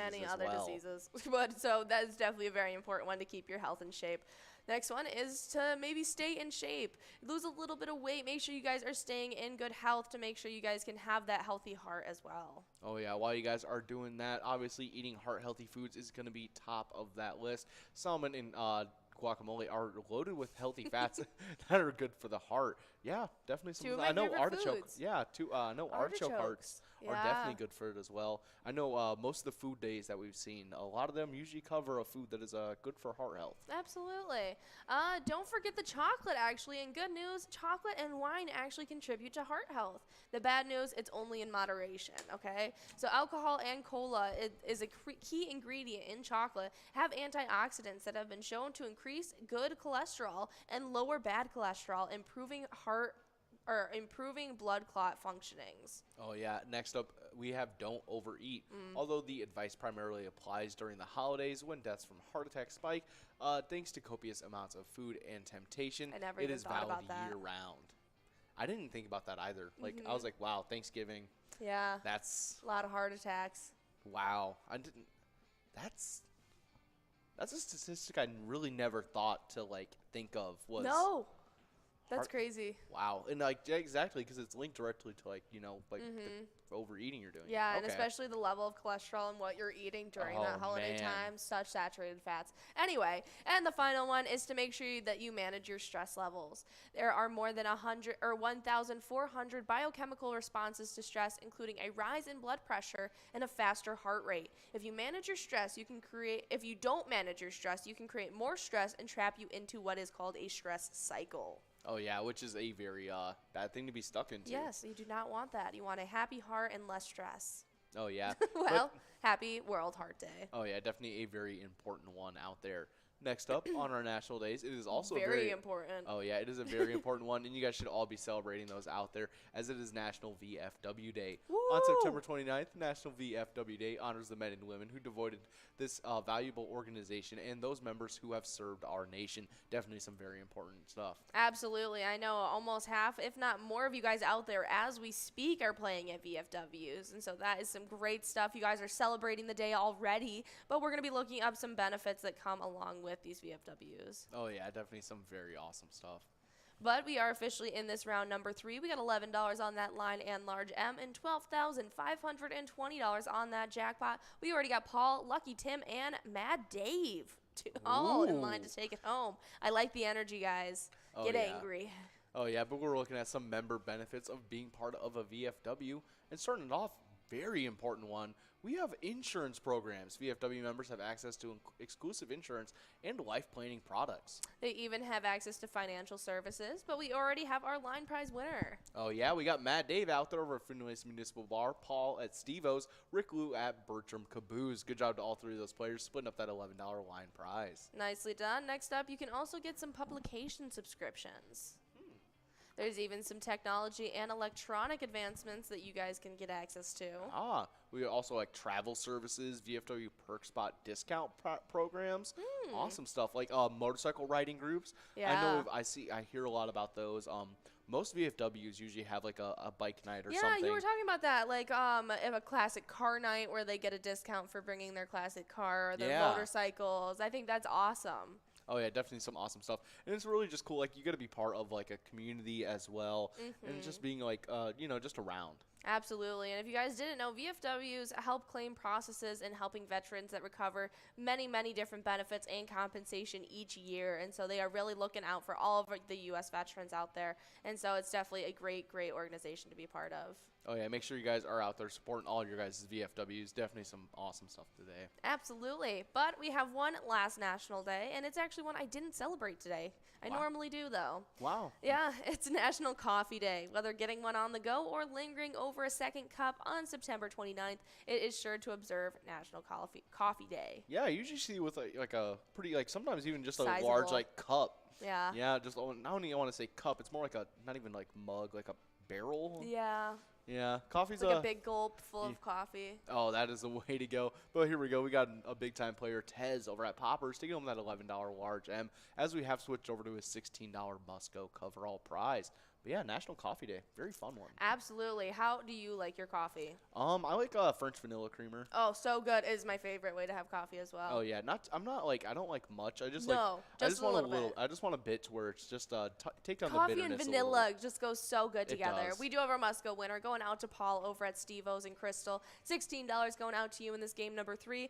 Diseases. But so that is definitely a very important one to keep your health in shape. Next one is to maybe stay in shape. Lose a little bit of weight. Make sure you guys are staying in good health to make sure you guys can have that healthy heart as well.
Oh, yeah. While you guys are doing that, obviously eating heart-healthy foods is going to be top of that list. Salmon and guacamole are loaded with healthy fats that are good for the heart. Yeah, definitely some.
Two of my favorite
artichoke.
foods.
Yeah, artichoke hearts are definitely good for it as well. I know most of the food days that we've seen, a lot of them usually cover a food that is good for heart health.
Absolutely. Don't forget the chocolate, actually. And good news, chocolate and wine actually contribute to heart health. The bad news, it's only in moderation, okay? So alcohol and cola is a key ingredient in chocolate, have antioxidants that have been shown to increase good cholesterol and lower bad cholesterol, improving blood clot functionings.
Oh, yeah. Next up, we have don't overeat. Although the advice primarily applies during the holidays when deaths from heart attacks spike, thanks to copious amounts of food and temptation,
I never
it
even
is
thought
valid
about that.
year-round. I didn't think about that either. Like, I was like, wow, Thanksgiving.
Yeah.
That's
a lot of heart attacks.
wow. I didn't. That's a statistic I really never thought to like think of. Was
No. That's
heart-
crazy.
Wow. And like yeah, exactly, because it's linked directly to like the overeating you're doing.
Yeah, and
Okay.
especially the level of cholesterol and what you're eating during that
Oh,
holiday
man.
time, such saturated fats. Anyway, and the final one is to make sure that you manage your stress levels. There are more than 1,400 biochemical responses to stress, including a rise in blood pressure and a faster heart rate. If you manage your stress, if you don't manage your stress, you can create more stress and trap you into what is called a stress cycle.
Oh yeah, which is a very bad thing to be stuck into.
Yes, you do not want that. You want a happy heart and less stress.
Oh yeah.
Well, happy World Heart Day.
Oh yeah, definitely a very important one out there. Next up on our national days, it is also
Very important.
Oh yeah, it is a very important one, and you guys should all be celebrating those out there, as it is National VFW Day.
Woo!
On September 29th, National VFW Day honors the men and women who devoted this valuable organization and those members who have served our nation. Definitely some very important stuff.
Absolutely. I know almost half, if not more of you guys out there as we speak are playing at VFWs. And so that is some great stuff. You guys are celebrating the day already, but we're going to be looking up some benefits that come along with these VFWs.
Oh yeah, definitely some very awesome stuff.
But we are officially in this round number 3. We got $11 on that line and large M and $12,520 on that jackpot. We already got Paul, Lucky Tim, and Mad Dave all in line to take it home. I like the energy, guys.
Oh,
Get
yeah.
angry.
Oh yeah, but we're looking at some member benefits of being part of a VFW, and starting it off, very important one. We have insurance programs. VFW members have access to exclusive insurance and life planning products.
They even have access to financial services, but we already have our line prize winner.
Oh yeah, we got Matt Dave out there over at Finley's Municipal Bar, Paul at Steve-O's, Rick Lou at Bertram Caboose. Good job to all three of those players splitting up that $11 line prize.
Nicely done. Next up, you can also get some publication subscriptions. There's even some technology and electronic advancements that you guys can get access to.
We also like travel services, VFW Perk Spot discount programs. Awesome stuff, like motorcycle riding groups.
Yeah.
I know I hear a lot about those. Most VFWs usually have like a bike night or something.
Yeah, you were talking about that, like a classic car night where they get a discount for bringing their classic car or their motorcycles. I think that's awesome.
Oh yeah, definitely some awesome stuff, and it's really just cool. Like you got to be part of like a community as well, and just being like just around.
Absolutely, and if you guys didn't know, VFWs help claim processes in helping veterans that recover many, many different benefits and compensation each year, and so they are really looking out for all of the U.S. veterans out there, and so it's definitely a great, great organization to be part of.
Oh yeah, make sure you guys are out there supporting all your guys' VFWs. Definitely some awesome stuff today.
Absolutely, but we have one last National Day, and it's actually one I didn't celebrate today. I normally do, though.
Wow.
Yeah, it's National Coffee Day. Whether getting one on the go or lingering over a second cup on September 29th, it is sure to observe National Coffee Day.
Yeah, I usually see with like a pretty sometimes even just a
Sizable.
large cup.
Yeah.
Yeah, just I don't even want to say cup. It's more like not even like mug, like a barrel.
Yeah.
Yeah, coffee's
It's like a big gulp full of coffee.
Oh, that is the way to go. But here we go. We got a big-time player, Tez, over at Poppers, taking home that $11 large M, as we have switched over to his $16 Musco coverall prize. But yeah, National Coffee Day. Very fun one.
Absolutely. How do you like your coffee?
I like French vanilla creamer.
Oh, so good. It is my favorite way to have coffee as well.
Oh yeah, I'm not like I don't like much. I just
No,
I
just
just
a
want
little bit.
I just want a bit to where it's just take down the
Coffee
bitterness
and
a little.
vanilla just goes so good together.
does.
We do have our Musco winner going out to Paul over at Steve-O's and Crystal. $16 going out to you in this game number 3.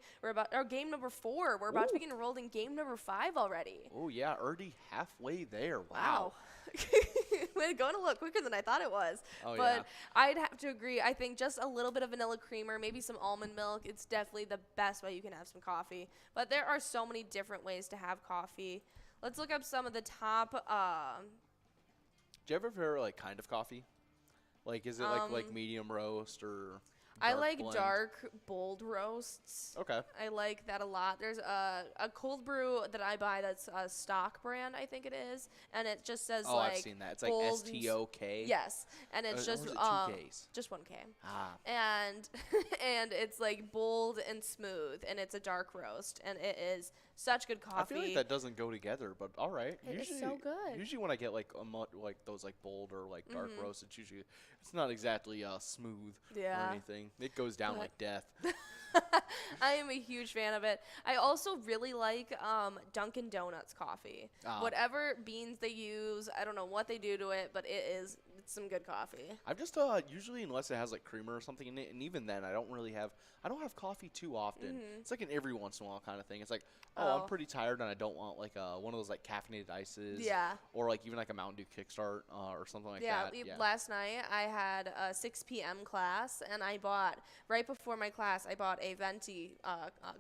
Game number 4. We're about to be enrolled in game number 5 already.
Oh yeah, already halfway there. Wow.
It's going a little quicker than I thought it was.
Oh,
but
yeah.
I'd have to agree. I think just a little bit of vanilla creamer, maybe some almond milk, it's definitely the best way you can have some coffee. But there are so many different ways to have coffee. Let's look up some of the top.
Do you ever prefer like kind of coffee? Like is it like medium roast or
I
dark
like
blend?
dark, bold roasts.
Okay.
I like that a lot. There's a cold brew that I buy that's a stock brand, I think it is, and it just says
Oh,
like
I've seen that. It's like
bold and
STOK.
Yes, and it's
Or
just
is it 2 Ks?
just 1K.
Ah.
And and it's like bold and smooth, and it's a dark roast, and it is such good coffee.
I feel like that doesn't go together, but all right.
It is so good.
Usually when I get like like those like bold or like dark roast, it's not exactly smooth
Yeah.
or anything. It goes down like death.
I am a huge fan of it. I also really like Dunkin' Donuts coffee.
Ah.
Whatever beans they use, I don't know what they do to it, but it's some good coffee.
I've just usually unless it has like creamer or something in it, and even then I don't have coffee too often. It's like an every once in a while kind of thing. It's like I'm pretty tired and I don't want like one of those like caffeinated ices.
Yeah.
Or like even like a Mountain Dew Kickstart or something like that. Yeah.
Last night I had a 6 p.m. class, and I bought right before my class I bought a venti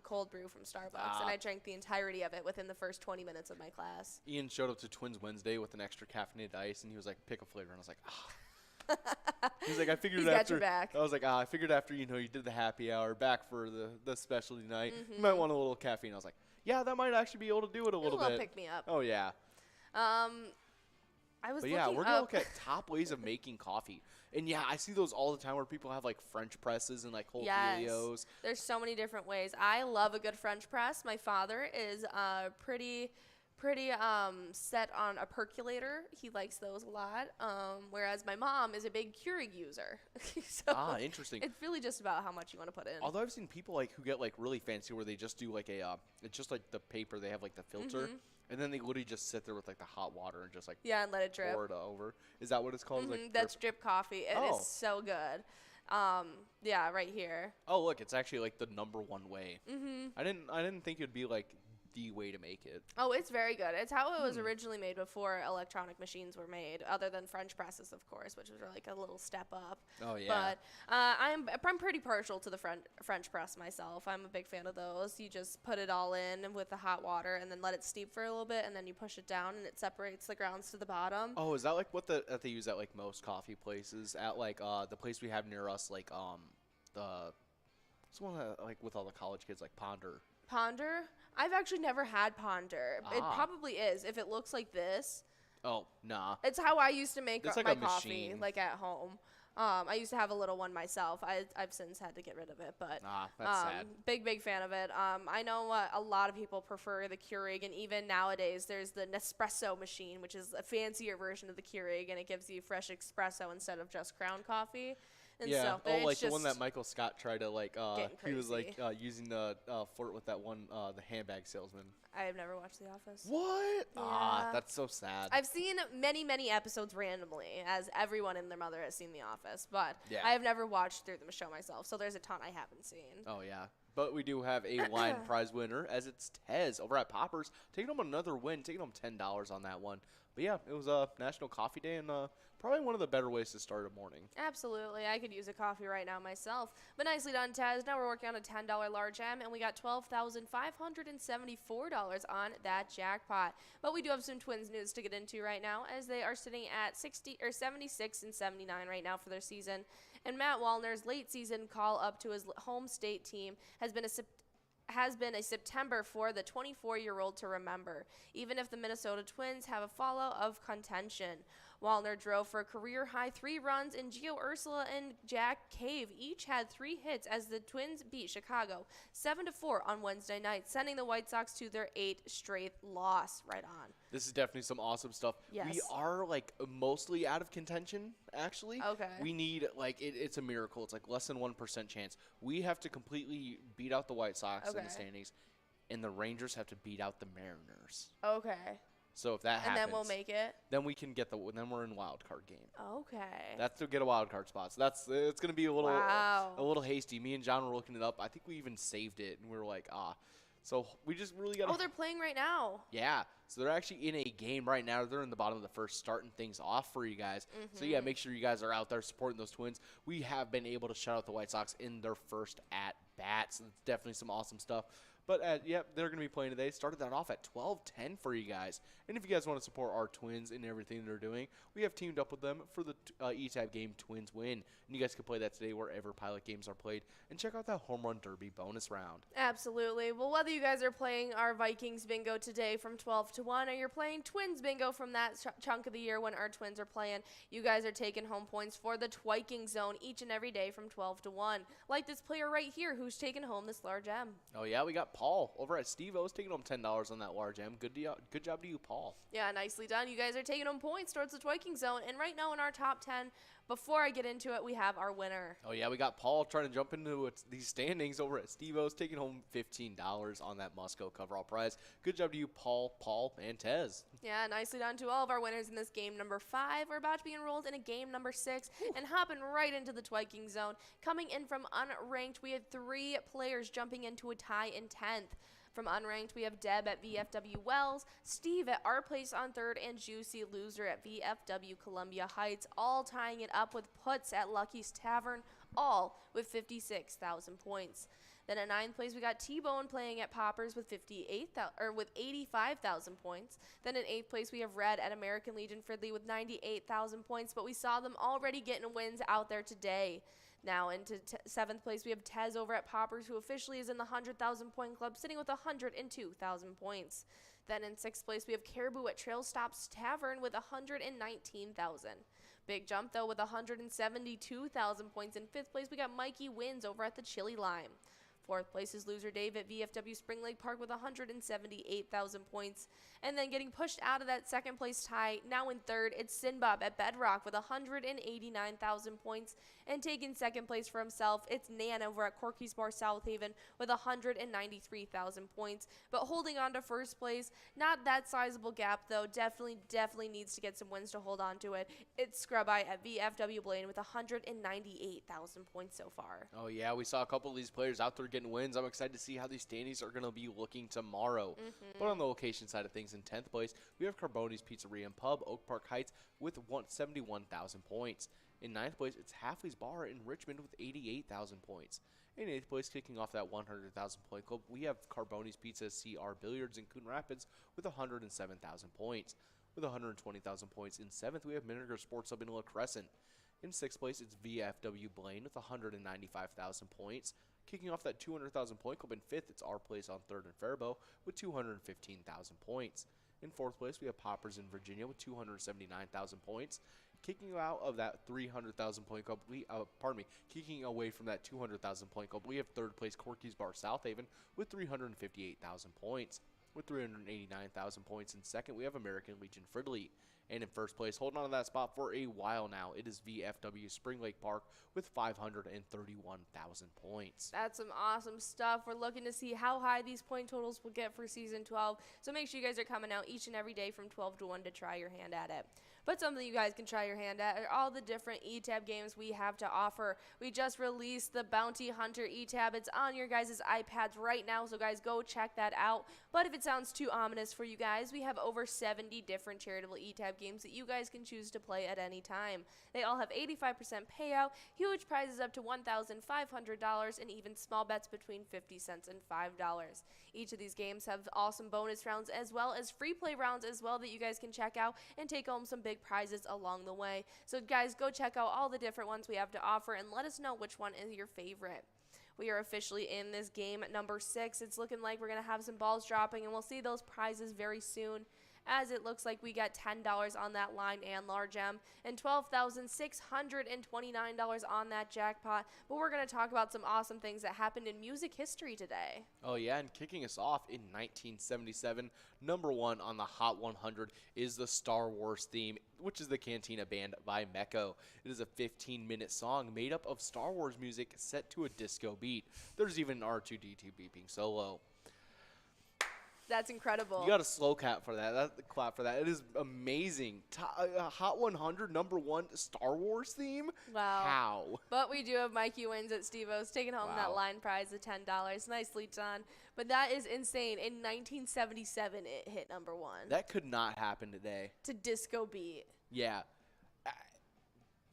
cold brew from Starbucks, and I drank the entirety of it within the first 20 minutes of my class.
Ian showed up to TwinsWinsDay with an extra caffeinated ice, and he was like, "Pick a flavor," and I was like, "Ah." He's like, I figured
He's
after.
got your back.
I was like, I figured after you did the happy hour back for the specialty night, you might want a little caffeine. I was like, yeah, that might actually be able to do it a little bit.
Pick me up.
Oh yeah.
I was.
But yeah,
looking
we're gonna
up
look at top ways of making coffee, and yeah, I see those all the time where people have like French presses and like whole helios.
There's so many different ways. I love a good French press. My father is pretty set on a percolator. He likes those a lot. Whereas my mom is a big Keurig user. So
interesting.
It's really just about how much you want to put in.
Although I've seen people like who get like really fancy where they just do like it's just like the paper, they have like the filter, and then they literally just sit there with like the hot water and just like
and let it drip.
pour it over. Is that what it's called? Like
That's drip coffee. It is so good. Yeah, right here.
Oh, look, it's actually like the #1 way. I didn't think it would be like the way to make it.
Oh, it's very good. It's how it was originally made before electronic machines were made, other than French presses, of course, which was like a little step up.
Oh, yeah.
But I'm pretty partial to the French press myself. I'm a big fan of those. You just put it all in with the hot water and then let it steep for a little bit, and then you push it down and it separates the grounds to the bottom.
Oh, is that like what that they use at like most coffee places? At like the place we have near us, like it's one like with all the college kids, like Ponder.
Ponder? I've actually never had Ponder. It probably is. If it looks like this.
Oh, nah.
It's how I used to make
It's
my
like a
coffee,
machine.
like at home. I used to have a little one myself. I've since had to get rid of it, but
that's sad.
Big fan of it. I know a lot of people prefer the Keurig, and even nowadays there's the Nespresso machine, which is a fancier version of the Keurig, and it gives you fresh espresso instead of just ground coffee. And
yeah.
so
Like the one that Michael Scott tried to like. He was like
crazy.
using the flirt with that one the handbag salesman.
I have never watched The Office.
What?
Yeah.
That's so sad.
I've seen many episodes randomly, as everyone and their mother has seen The Office, but
Yeah.
I have never watched through the show myself, so there's a ton I haven't seen.
Oh yeah. But we do have a wine prize winner, as it's Tez over at Poppers, taking home another win, taking home $10 on that one. But yeah, it was National Coffee Day, and probably one of the better ways to start a morning.
Absolutely. I could use a coffee right now myself. But nicely done, Taz. Now we're working on a $10 large M, and we got $12,574 on that jackpot. But we do have some Twins news to get into right now, as they are sitting at 76 and 79 right now for their season. And Matt Wallner's late season call up to his home state team has been a September for the 24-year-old to remember, even if the Minnesota Twins have a follow of contention. Wallner drove for a career-high 3 runs, and Gio Ursula and Jack Cave each had 3 hits as the Twins beat Chicago 7-4 on Wednesday night, sending the White Sox to their 8th straight loss. Right on.
This is definitely some awesome stuff.
Yes.
We are, like, mostly out of contention, actually.
Okay.
We need, like, it's a miracle. It's, like, less than 1% chance. We have to completely beat out the White Sox in the standings, and the Rangers have to beat out the Mariners.
Okay.
So if that happens,
and then we'll make it.
Then we can get then we're in wild card game.
Okay.
That's to get a wild card spot. So it's going to be a little hasty. Me and John were looking it up. I think we even saved it, and we were like, So we just really got to.
Oh, they're playing right now.
Yeah. So they're actually in a game right now. They're in the bottom of the first, starting things off for you guys. So, yeah, make sure you guys are out there supporting those Twins. We have been able to shut out the White Sox in their first at-bat. So it's definitely some awesome stuff. But, they're going to be playing today. Started that off at 12:10 for you guys. And if you guys want to support our Twins and everything they're doing, we have teamed up with them for the E-Tab game Twins Win. And you guys can play that today wherever Pilot games are played. And check out that Home Run Derby bonus round.
Absolutely. Well, whether you guys are playing our Vikings bingo today from 12 to 1 or you're playing Twins bingo from that chunk of the year when our Twins are playing, you guys are taking home points for the Twiking Zone each and every day from 12 to 1. Like this player right here who's taking home this large M.
Oh, yeah, we got Paul over at Steve-O's taking home $10 on that large M. Good job to you, Paul.
Yeah, nicely done. You guys are taking home points towards the Twiking Zone. And right now in our top 10, before I get into it, we have our winner.
Oh, yeah, we got Paul trying to jump into these standings over at Steve-O's, taking home $15 on that Musco coverall prize. Good job to you, Paul, and Tez.
Yeah, nicely done to all of our winners in this game number 5. We're about to be enrolled in a game number 6 and hopping right into the Twiking Zone. Coming in from unranked, we had 3 players jumping into a tie in 10th. From unranked, we have Deb at VFW Wells, Steve at Our Place on 3rd, and Juicy Loser at VFW Columbia Heights, all tying it up with puts at Lucky's Tavern, all with 56,000 points. Then at 9th place, we got T-Bone playing at Poppers with 85,000 points. Then in 8th place, we have Red at American Legion Fridley with 98,000 points, but we saw them already getting wins out there today. Now into 7th place, we have Tez over at Poppers, who officially is in the 100,000 point club, sitting with 102,000 points. Then in 6th place, we have Caribou at Trail Stops Tavern with 119,000. Big jump, though, with 172,000 points. In 5th place, we got Mikey Wins over at the Chili Lime. 4th place is Loser Dave at VFW Spring Lake Park with 178,000 points. And then getting pushed out of that 2nd place tie, now in 3rd, it's Sinbob at Bedrock with 189,000 points. And taking 2nd place for himself, it's Nan over at Corky's Bar South Haven with 193,000 points. But holding on to 1st place, not that sizable gap though, definitely needs to get some wins to hold on to it. It's Scrub Eye at VFW Blaine with 198,000 points so far.
Oh yeah, we saw a couple of these players out there getting wins. I'm excited to see how these standings are going to be looking tomorrow. But on the location side of things, in 10th place, we have Carboni's Pizzeria and Pub, Oak Park Heights, with 71,000 points. In 9th place, it's Halfley's Bar in Richmond with 88,000 points. In 8th place, kicking off that 100,000 point club, we have Carboni's Pizza CR Billiards in Coon Rapids with 107,000 points. With 120,000 points, in 7th, we have Miniger Sports Hub in La Crescent. In 6th place, it's VFW Blaine with 195,000 points. Kicking off that 200,000 point club in 5th, it's Our Place on 3rd and Faribault with 215,000 points. In 4th place, we have Poppers in Virginia with 279,000 points. Kicking out of that 300,000 point club, kicking away from that 200,000 point club, we have 3rd place Corky's Bar South Haven with 358,000 points. With 389,000 points in 2nd, we have American Legion Fridley. And in 1st place, holding on to that spot for a while now, it is VFW Spring Lake Park with 531,000 points.
That's some awesome stuff. We're looking to see how high these point totals will get for Season 12. So make sure you guys are coming out each and every day from 12 to 1 to try your hand at it. But something you guys can try your hand at are all the different E-Tab games we have to offer. We just released the Bounty Hunter E-Tab. It's on your guys' iPads right now, so guys, go check that out. But if it sounds too ominous for you guys, we have over 70 different charitable E-Tab games that you guys can choose to play at any time. They all have 85% payout, huge prizes up to $1,500, and even small bets between 50 cents and $5. Each of these games have awesome bonus rounds as well as free play rounds as well that you guys can check out and take home some big prizes along the way. So guys, go check out all the different ones we have to offer and let us know which one is your favorite. We are officially in this game number 6. It's looking like we're going to have some balls dropping, and we'll see those prizes very soon. as it looks like we got $10 on that line and large M and $12,629 on that jackpot. But we're going to talk about some awesome things that happened in music history today.
Oh, yeah, and kicking us off in 1977, number one on the Hot 100 is the Star Wars theme, which is the Cantina Band by Mecco. It is a 15-minute song made up of Star Wars music set to a disco beat. There's even an R2-D2 beeping solo.
That's incredible.
You got a slow clap for that. Clap for that. It is amazing. Hot 100, number one, Star Wars theme?
Wow.
How?
But we do have Mikey Wins at Steve-O's taking home that line prize of $10. Nicely done. But that is insane. In 1977, it hit number one.
That could not happen today.
To disco beat.
Yeah.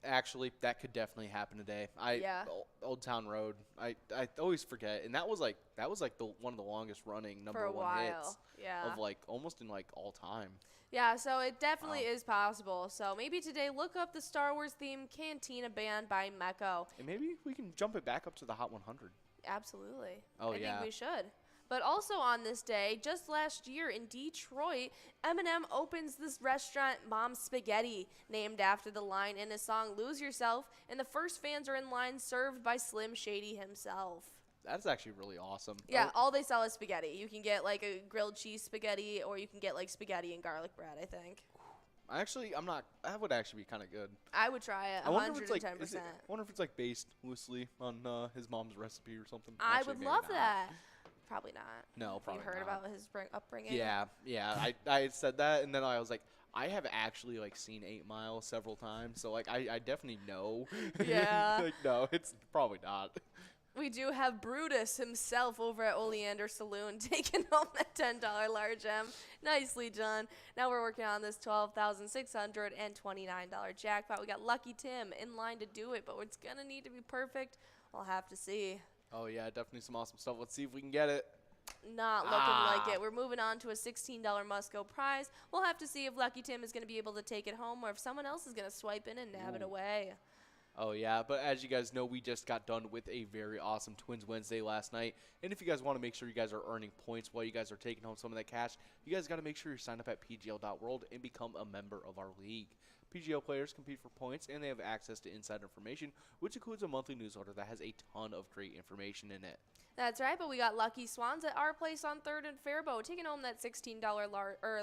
Actually, that could definitely happen today. Old Town Road. I always forget, and that was like one of the longest running number one hits of almost in all time.
Yeah, so it definitely is possible. So maybe today look up the Star Wars theme Cantina Band by Mecco.
And maybe we can jump it back up to the Hot 100.
Absolutely.
Oh,
I think we should. But also on this day, just last year in Detroit, Eminem opens this restaurant, Mom's Spaghetti, named after the line in his song Lose Yourself, and the first fans are in line served by Slim Shady himself.
That's actually really awesome.
Yeah, all they sell is spaghetti. You can get a grilled cheese spaghetti, or you can get spaghetti and garlic bread, I think.
Actually, I'm not. That would actually be kind of good.
I would try it. 110%.
I wonder if it's based loosely on his mom's recipe or something.
I would love that. Probably not.
No, probably
not. You heard about his upbringing?
Yeah. I said that, and then I was like, I have actually seen 8 Mile several times, so I definitely know.
Yeah.
No, it's probably not.
We do have Brutus himself over at Oleander Saloon taking home that $10 large M. Nicely done. Now we're working on this $12,629 jackpot. We got Lucky Tim in line to do it, but it's going to need to be perfect. We'll have to see.
Oh, yeah, definitely some awesome stuff. Let's see if we can get it.
Not looking like it. We're moving on to a $16 must-go prize. We'll have to see if Lucky Tim is going to be able to take it home or if someone else is going to swipe in and nab it away.
Oh, yeah, but as you guys know, we just got done with a very awesome Twins Wednesday last night. And if you guys want to make sure you guys are earning points while you guys are taking home some of that cash, you guys got to make sure you sign up at pgl.world and become a member of our league. PGL players compete for points, and they have access to inside information, which includes a monthly newsletter that has a ton of great information in it.
That's right, but we got Lucky Swans at our place on 3rd and Faribault, taking home that $16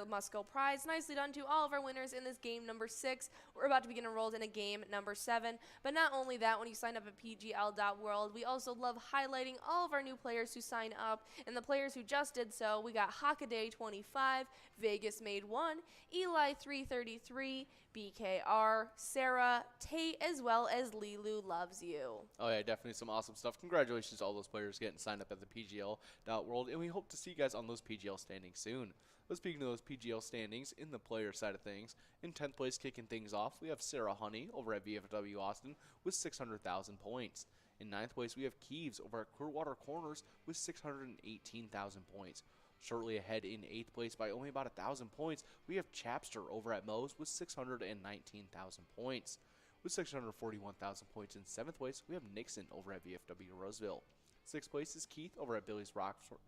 must-go prize. Nicely done to all of our winners in this game number 6. We're about to begin enrolled in a game number 7. But not only that, when you sign up at pgl.world, we also love highlighting all of our new players who sign up. And the players who just did so, we got Hockaday 25, Vegas Made 1, Eli 333, BKR, Sarah, Tate, as well as Lilu Loves You.
Oh, yeah, definitely some awesome stuff. Congratulations to all those players getting signed up at the PGL.world, and we hope to see you guys on those PGL standings soon. But speaking of those PGL standings, in the player side of things, in 10th place kicking things off, we have Sarah Honey over at VFW Austin with 600,000 points. In 9th place, we have Keeves over at Clearwater Corners with 618,000 points. Shortly ahead in 8th place by only about 1,000 points, we have Chapster over at Moe's with 619,000 points. With 641,000 points in 7th place, we have Nixon over at VFW Roseville. 6th place is Keith over at Billy's Rockford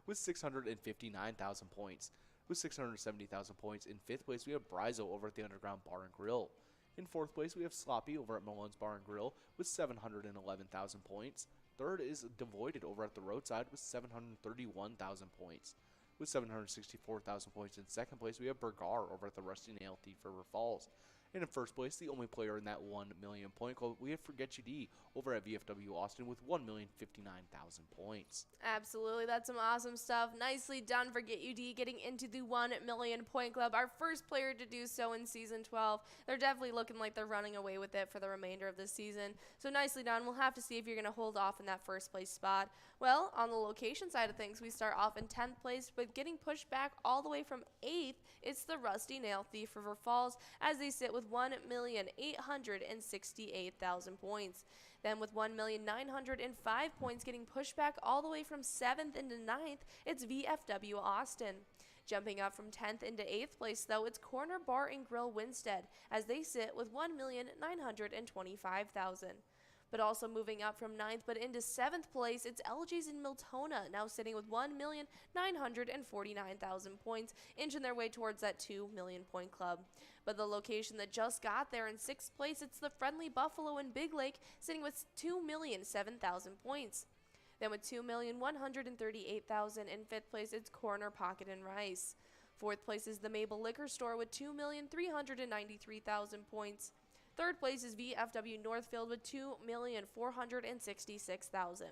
with 659,000 points. With 670,000 points in 5th place, we have Brizo over at the Underground Bar and Grill. In 4th place, we have Sloppy over at Malone's Bar and Grill with 711,000 points. 3rd is Devoided over at the Roadside with 731,000 points. With 764,000 points in 2nd place, we have Bergar over at the Rusty Nail Thief River Falls. And in 1st place, the only player in that 1 million point club, we have Forget You D over at VFW Austin with 1,059,000 points.
Absolutely, that's some awesome stuff. Nicely done, Forget You D, getting into the 1 million point club. Our first player to do so in Season 12. They're definitely looking like they're running away with it for the remainder of this season. So nicely done. We'll have to see if you're going to hold off in that first place spot. Well, on the location side of things, we start off in 10th place, but getting pushed back all the way from 8th, it's the Rusty Nail Thief River Falls, as they sit with 1,868,000 points. Then with 1,905 points getting pushed back all the way from 7th into 9th, it's VFW Austin. Jumping up from 10th into 8th place, though, it's Corner Bar and Grill Winstead, as they sit with 1,925,000. But also moving up from 9th but into 7th place, it's LG's in Miltona, now sitting with 1,949,000 points, inching their way towards that 2 million point club. But the location that just got there in 6th place, it's the Friendly Buffalo in Big Lake, sitting with 2,007,000 points. Then with 2,138,000 in 5th place, it's Corner Pocket and Rice. 4th place is the Mabel Liquor Store with 2,393,000 points. 3rd place is VFW Northfield with 2,466,000.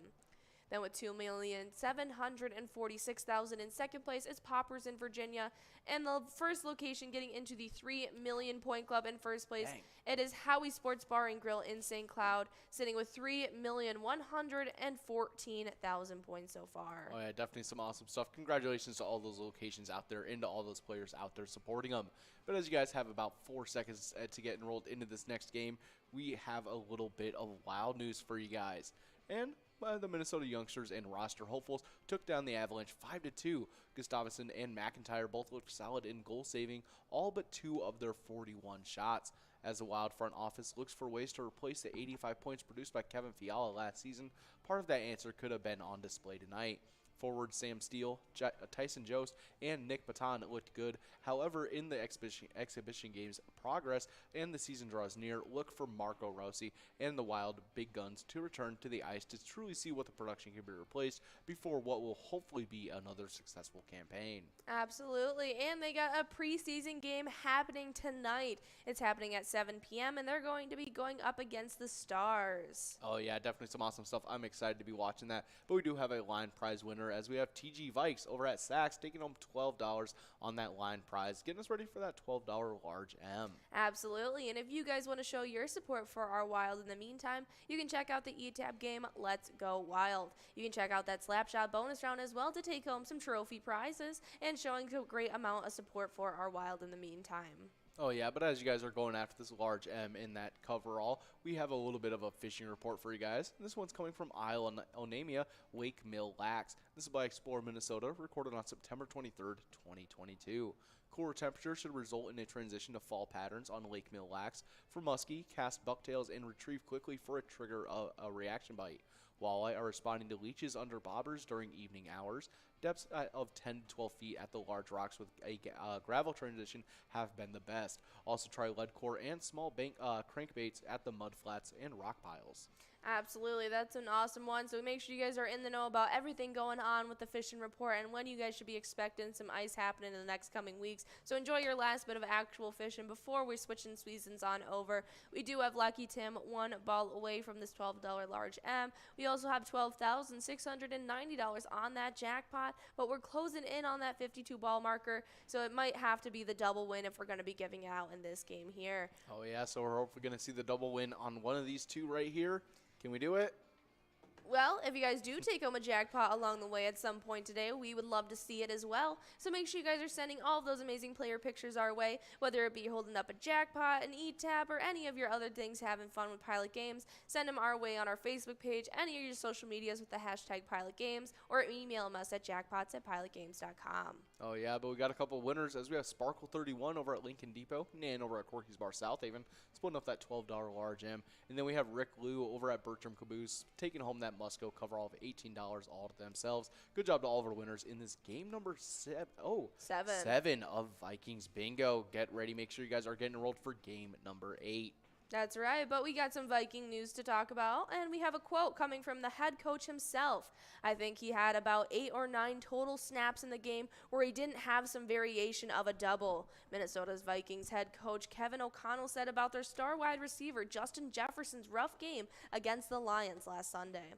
Then with 2,746,000 in 2nd place is Poppers in Virginia. And the first location getting into the 3 million point club in 1st place, it is Howie Sports Bar and Grill in St. Cloud, sitting with 3,114,000 points so far.
Oh yeah, definitely some awesome stuff. Congratulations to all those locations out there and to all those players out there supporting them. But as you guys have about 4 seconds to get enrolled into this next game, we have a little bit of wild news for you guys. And the Minnesota youngsters and roster hopefuls took down the Avalanche 5-2. Gustavsson and McIntyre both looked solid in goal saving all but 2 of their 41 shots. As the Wild front office looks for ways to replace the 85 points produced by Kevin Fiala last season, part of that answer could have been on display tonight. Forward Sam Steele, Tyson Jost, and Nick Baton looked good. However, in the exhibition games progress and the season draws near, look for Marco Rossi and the Wild big guns to return to the ice to truly see what the production can be replaced before what will hopefully be another successful campaign.
Absolutely, and they got a preseason game happening tonight. It's happening at 7 p.m., and they're going to be going up against the Stars.
Oh yeah, definitely some awesome stuff. I'm excited to be watching that, but we do have a line prize winner as we have TG Vikes over at Saks taking home $12 on that line prize, getting us ready for that $12 large M.
Absolutely, and if you guys want to show your support for our Wild in the meantime, you can check out the E-Tab game Let's Go Wild. You can check out that Slapshot bonus round as well to take home some trophy prizes and showing a great amount of support for our Wild in the meantime.
Oh yeah, but as you guys are going after this large M in that coverall, we have a little bit of a fishing report for you guys. This one's coming from Isle Onamia Wake Mill Lacs. This is by Explore Minnesota, recorded on September 23rd, 2022. Cooler temperatures should result in a transition to fall patterns on Lake Mill Lacs. For muskie, cast bucktails and retrieve quickly for a trigger a reaction bite. Walleye are responding to leeches under bobbers during evening hours. Depths of 10 to 12 feet at the large rocks with a gravel transition have been the best. Also try lead core and small crankbaits at the mud flats and rock piles.
Absolutely, that's an awesome one. So make sure you guys are in the know about everything going on with the fishing report and when you guys should be expecting some ice happening in the next coming weeks. So enjoy your last bit of actual fishing before we're switching seasons on over. We do have Lucky Tim 1 ball away from this $12 large M. We also have $12,690 on that jackpot, but we're closing in on that 52 ball marker, so it might have to be the double win if we're going to be giving it out in this game here.
Oh yeah, so we're hopefully going to see the double win on one of these two right here. Can we do it?
Well, if you guys do take home a jackpot along the way at some point today, we would love to see it as well. So make sure you guys are sending all of those amazing player pictures our way, whether it be holding up a jackpot, an E-Tab, or any of your other things having fun with Pilot Games. Send them our way on our Facebook page, any of your social medias with the hashtag Pilot Games, or email us at jackpots@pilotgames.com.
Oh yeah, but we got a couple winners as we have Sparkle 31 over at Lincoln Depot, Nan over at Corky's Bar South Haven, splitting up that $12 large M. And then we have Rick Liu over at Bertram Caboose, taking home that Musco coverall of $18 all to themselves. Good job to all of our winners in this game number 7 of Vikings Bingo. Get ready. Make sure you guys are getting enrolled for game number 8.
That's right, but we got some Viking news to talk about, and we have a quote coming from the head coach himself. I think he had about 8 or 9 total snaps in the game where he didn't have some variation of a double. Minnesota's Vikings head coach Kevin O'Connell said about their star wide receiver Justin Jefferson's rough game against the Lions last Sunday.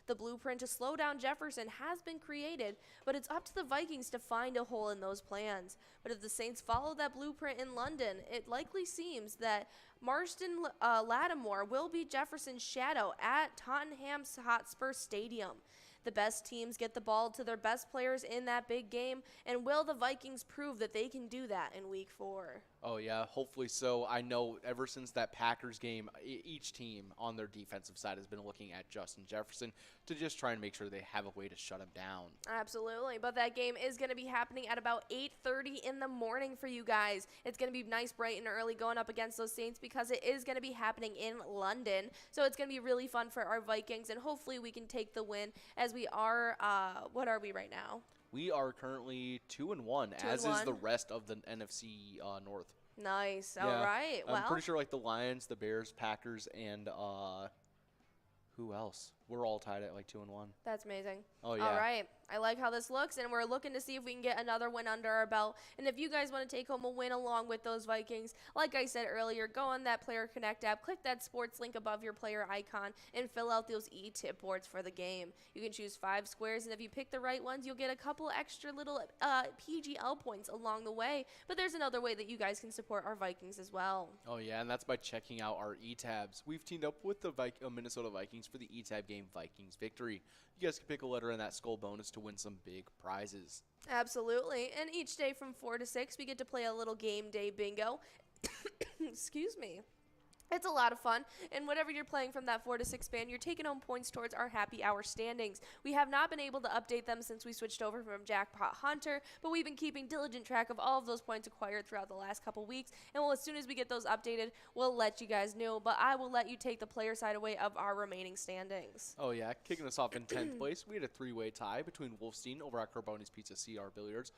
The blueprint to slow down Jefferson has been created, but it's up to the Vikings to find a hole in those plans. But if the Saints follow that blueprint in London, it likely seems that Marston Lattimore will be Jefferson's shadow at Tottenham Hotspur Stadium. The best teams get the ball to their best players in that big game, and will the Vikings prove that they can do that in Week 4?
Oh, yeah, hopefully so. I know ever since that Packers game, each team on their defensive side has been looking at Justin Jefferson to just try and make sure they have a way to shut him down.
Absolutely, but that game is going to be happening at about 8:30 in the morning for you guys. It's going to be nice, bright, and early going up against those Saints because it is going to be happening in London. So it's going to be really fun for our Vikings, and hopefully we can take the win as we are, what are we right now?
We are currently 2-1, as is the rest of the NFC North.
Nice.
Yeah.
All right.
I'm
Well,
pretty sure like the Lions, the Bears, Packers, and who else? We're all tied at like 2-1.
that's amazing.
Oh, yeah.
All right. I like how this looks, and we're looking to see if we can get another win under our belt. And if you guys want to take home a win along with those Vikings, like I said earlier, go on that Player Connect app, click that sports link above your player icon, and fill out those e-tip boards for the game. You can choose 5 squares, and if you pick the right ones, you'll get a couple extra little PGL points along the way. But there's another way that you guys can support our Vikings as well.
Oh, yeah, and that's by checking out our e-tabs. We've teamed up with the Minnesota Vikings for the e-tab game Vikings Victory. You guys can pick a letter in that skull bonus to win some big prizes.
Absolutely. And each day from 4 to 6, we get to play a little game day bingo. Excuse me. It's a lot of fun, and whatever you're playing from that 4 to 6 span, you're taking home points towards our happy hour standings. We have not been able to update them since we switched over from Jackpot Hunter, but we've been keeping diligent track of all of those points acquired throughout the last couple weeks, and as soon as we get those updated, we'll let you guys know, but I will let you take the player side away of our remaining standings.
Oh, yeah, kicking us off in 10th place, we had a 3-way tie between Wolfstein over at Carboni's Pizza CR Billiards,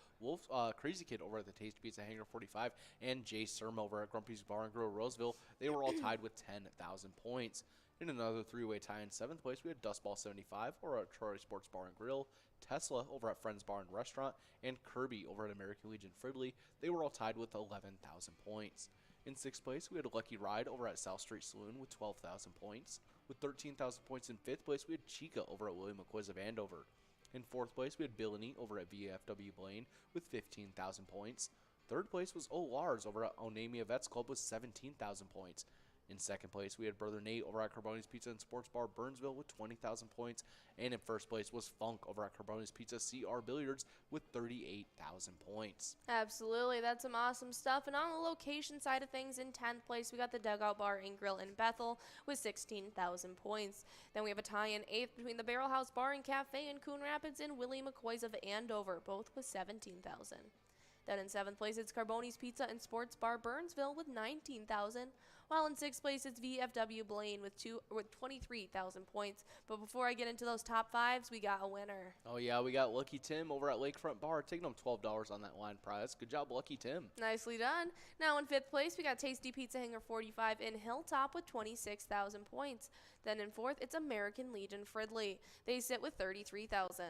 Crazy Kid over at the Tasty Pizza Hangar 45, and Jay Serm over at Grumpy's Bar and Grill Roseville. They were all tied with 10,000 points. In another 3-way tie in 7th place, we had Dustball 75 over at Troy Sports Bar and Grill, Tesla over at Friends Bar and Restaurant, and Kirby over at American Legion Fridley. They were all tied with 11,000 points. In 6th place, we had a Lucky Ride over at South Street Saloon with 12,000 points. With 13,000 points in 5th place, we had Chica over at William McCoy's of Andover. In 4th place, we had Bill and E over at VFW Blaine with 15,000 points. 3rd place was Lars over at Onamia Vets Club with 17,000 points. In 2nd place, we had Brother Nate over at Carboni's Pizza and Sports Bar Burnsville with 20,000 points. And in 1st place was Funk over at Carboni's Pizza CR Billiards with 38,000 points.
Absolutely, that's some awesome stuff. And on the location side of things, in 10th place, we got the Dugout Bar and Grill in Bethel with 16,000 points. Then we have a tie in 8th between the Barrel House Bar and Cafe in Coon Rapids and Willie McCoy's of Andover, both with 17,000. Then in 7th place, it's Carboni's Pizza and Sports Bar Burnsville with 19,000. While in 6th place, it's VFW Blaine with 23,000 points. But before I get into those top 5s, we got a winner.
Oh, yeah, we got Lucky Tim over at Lakefront Bar, taking home $12 on that line prize. Good job, Lucky Tim.
Nicely done. Now in 5th place, we got Tasty Pizza Hangar 45 in Hilltop with 26,000 points. Then in 4th, it's American Legion Fridley. They sit with 33,000.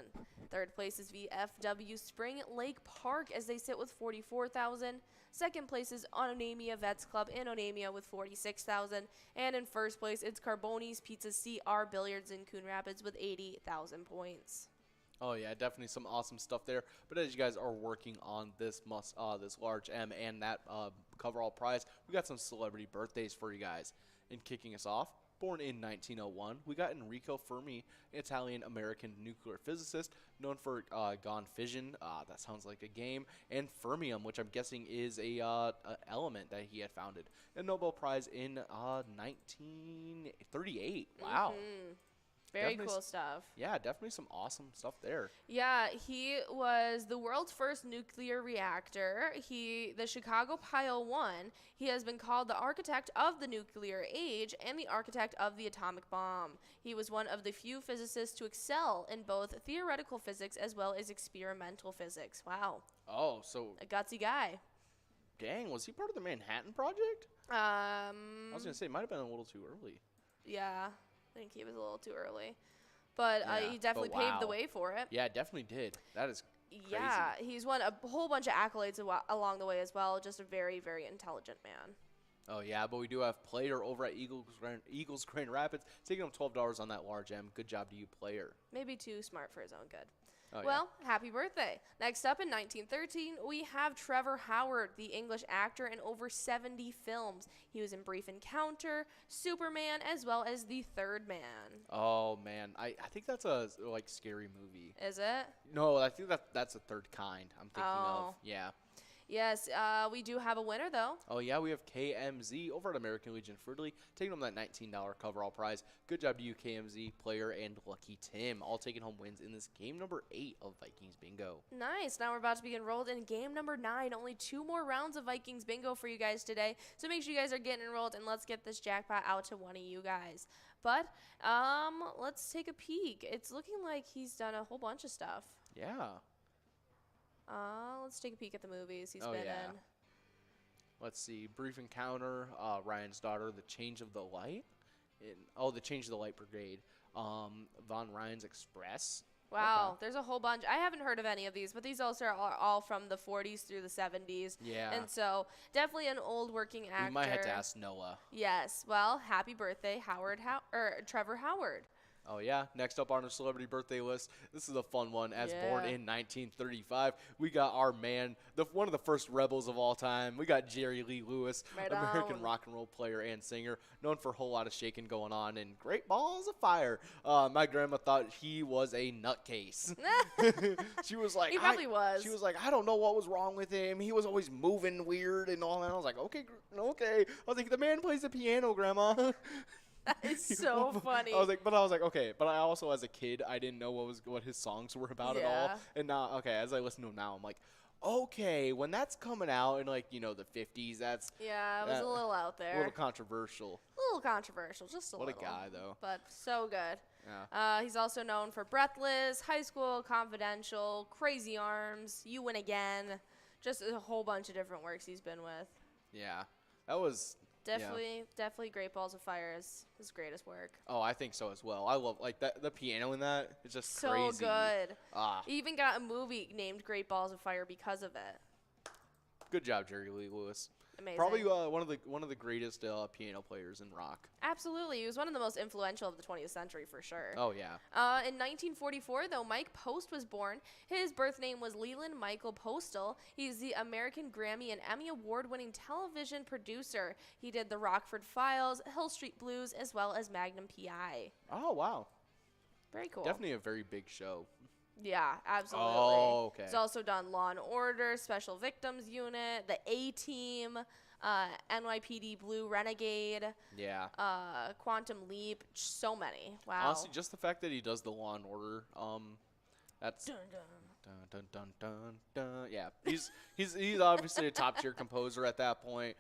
3rd place is VFW Spring Lake Park as they sit with 44,000. 2nd place is Onamia Vets Club in Onamia with 46,000. And in 1st place, it's Carboni's Pizza CR Billiards in Coon Rapids with 80,000 points.
Oh, yeah, definitely some awesome stuff there. But as you guys are working on this large M and that coverall prize, we got some celebrity birthdays for you guys. And kicking us off, born in 1901, we got Enrico Fermi, Italian-American nuclear physicist, known for Gone Fission, that sounds like a game, and fermium, which I'm guessing is a element that he had founded. A Nobel Prize in 1938. Wow.
Mm-hmm. Very cool stuff.
Yeah, definitely some awesome stuff there.
Yeah, he was the world's first nuclear reactor. The Chicago Pile 1. He has been called the architect of the nuclear age and the architect of the atomic bomb. He was one of the few physicists to excel in both theoretical physics as well as experimental physics. Wow.
Oh, so
a gutsy guy.
Dang, was he part of the Manhattan Project? I was going to say, it might have been a little too early.
Yeah. I think he was a little too early, but he definitely paved the way for it.
Yeah, definitely did. That is crazy.
Yeah, he's won a whole bunch of accolades along the way as well. Just a very, very intelligent man.
Oh, yeah, but we do have Player over at Eagles Grand Rapids, taking him $12 on that large M. Good job to you, Player.
Maybe too smart for his own good.
Oh,
well, happy birthday. Next up in 1913, we have Trevor Howard, the English actor in over 70 films. He was in Brief Encounter, Superman, as well as The Third Man.
Oh, man. I think that's a, scary movie.
Is it?
No, I think that's a Third Kind I'm thinking of. Yeah.
Yes, we do have a winner, though.
Oh, yeah, we have KMZ over at American Legion Fridley taking home that $19 coverall prize. Good job to you, KMZ, player, and Lucky Tim, all taking home wins in this game number 8 of Vikings Bingo.
Nice. Now we're about to be enrolled in game number 9. Only 2 more rounds of Vikings Bingo for you guys today. So make sure you guys are getting enrolled, and let's get this jackpot out to one of you guys. But let's take a peek. It's looking like he's done a whole bunch of stuff.
Yeah.
Let's take a peek at the movies he's
Oh,
been
yeah.
in.
Let's see. Brief Encounter, Ryan's Daughter, The Change of the Light. The Change of the Light Brigade. Von Ryan's Express.
Wow,
Okay.
there's a whole bunch. I haven't heard of any of these, but these also are all from the 40s through the 70s.
Yeah.
And so definitely an old working actor.
We might have to ask Noah.
Yes. Well, happy birthday, Trevor Howard.
Oh, yeah. Next up on our celebrity birthday list, this is a fun one. As born in 1935, we got our man, one of the first rebels of all time. We got Jerry Lee Lewis,
Right
American
on.
rock and roll player and singer, known for a whole lot of shaking going on and great balls of fire. My grandma thought he was a nutcase. She was like,
He probably was.
She was like, I don't know what was wrong with him. He was always moving weird and all that. I was like, okay. I was like, the man plays the piano, Grandma.
That is so funny.
I was like, okay. But I also, as a kid, I didn't know what his songs were about at all. And now, okay, as I listen to him now, I'm like, okay, when that's coming out in the 50s, that's
it was a little out there.
a little controversial.
Just a
What
little.
a guy, though.
But so good.
Yeah.
He's also known for Breathless, High School Confidential, Crazy Arms, You Win Again, just a whole bunch of different works he's been with.
Yeah, that was.
Definitely Great Balls of Fire is his greatest work.
Oh, I think so as well. I love that the piano in that. It's just
So
crazy.
good.
Ah,
He even got a movie named Great Balls of Fire because of it.
good job, Jerry Lee Lewis.
Amazing.
Probably one of the greatest piano players in rock.
Absolutely. He was one of the most influential of the 20th century for sure.
Oh yeah.
In 1944, though, Mike Post was born. His birth name was Leland Michael Postal. He's the American Grammy and Emmy Award-winning television producer. He did The Rockford Files, Hill Street Blues, as well as Magnum P.I.
Oh wow.
Very cool.
Definitely a very big show.
Yeah, absolutely.
Oh, okay.
He's also done Law and Order, Special Victims Unit, The A-Team, NYPD Blue Renegade,
Yeah.
Quantum Leap, so many. Wow.
Honestly, just the fact that he does the Law and Order, that's
Dun,
dun dun dun dun. Yeah, he's obviously a top tier composer at that point.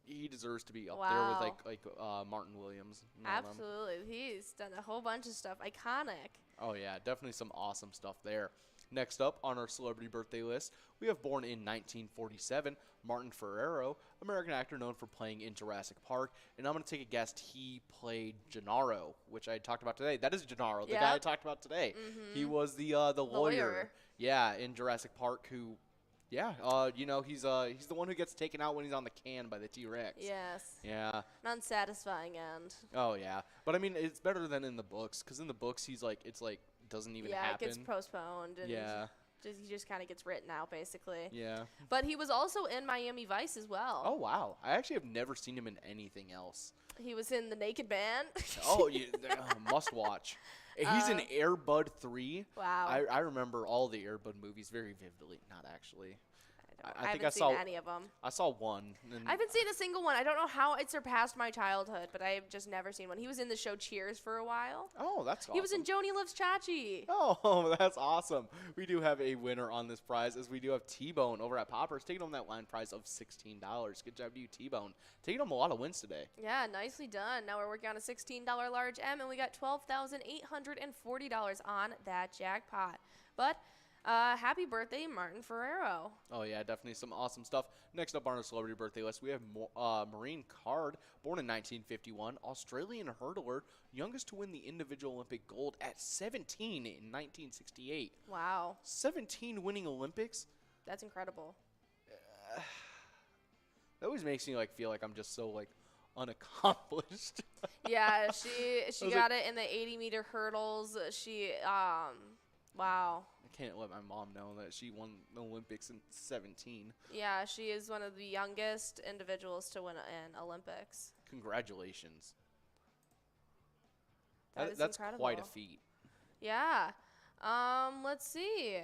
He deserves to be up there with like Martin Williams. And all them.
Absolutely. He's done a whole bunch of stuff. Iconic.
Oh yeah, definitely some awesome stuff there. Next up on our celebrity birthday list, we have born in 1947, Martin Ferrero, American actor known for playing in Jurassic Park. And I'm going to take a guess he played Gennaro, which I talked about today. That is Gennaro, the guy I talked about today.
Mm-hmm.
He was the lawyer. Yeah, in Jurassic Park who, he's the one who gets taken out when he's on the can by the T-Rex.
Yes.
Yeah.
An unsatisfying end.
Oh, yeah. But, I mean, it's better than in the books, because in the books, doesn't even happen.
Yeah, it gets postponed. And he just kind of gets written out, basically.
Yeah.
But he was also in Miami Vice as well.
Oh, wow. I actually have never seen him in anything else.
He was in The Naked Man.
Oh, must watch. He's in Air Bud 3.
Wow.
I remember all the Air Bud movies very vividly. Not actually.
I haven't seen any of them.
I saw one.
I haven't seen a single one. I don't know how it surpassed my childhood, but I've just never seen one. He was in the show Cheers for a while.
Oh, that's awesome.
He was in Joni Lives Chachi.
Oh, that's awesome. We do have a winner on this prize, as we do have T-Bone over at Poppers taking home that line prize of $16. Good job to you, T-Bone. Taking home a lot of wins today.
Yeah, nicely done. Now we're working on a $16 large M, and we got $12,840 on that jackpot. But happy birthday, Martin Ferrero.
Oh, yeah, definitely some awesome stuff. Next up on our celebrity birthday list, we have Maureen Card, born in 1951, Australian hurdler, youngest to win the individual Olympic gold at 17 in 1968.
Wow.
17 winning Olympics?
That's incredible.
That always makes me feel like I'm just so unaccomplished.
Yeah, she got it in the 80-meter hurdles. Wow.
I can't let my mom know that she won the Olympics in 17.
Yeah, she is one of the youngest individuals to win an Olympics.
Congratulations.
That's incredible.
Quite a feat.
Yeah. Let's see.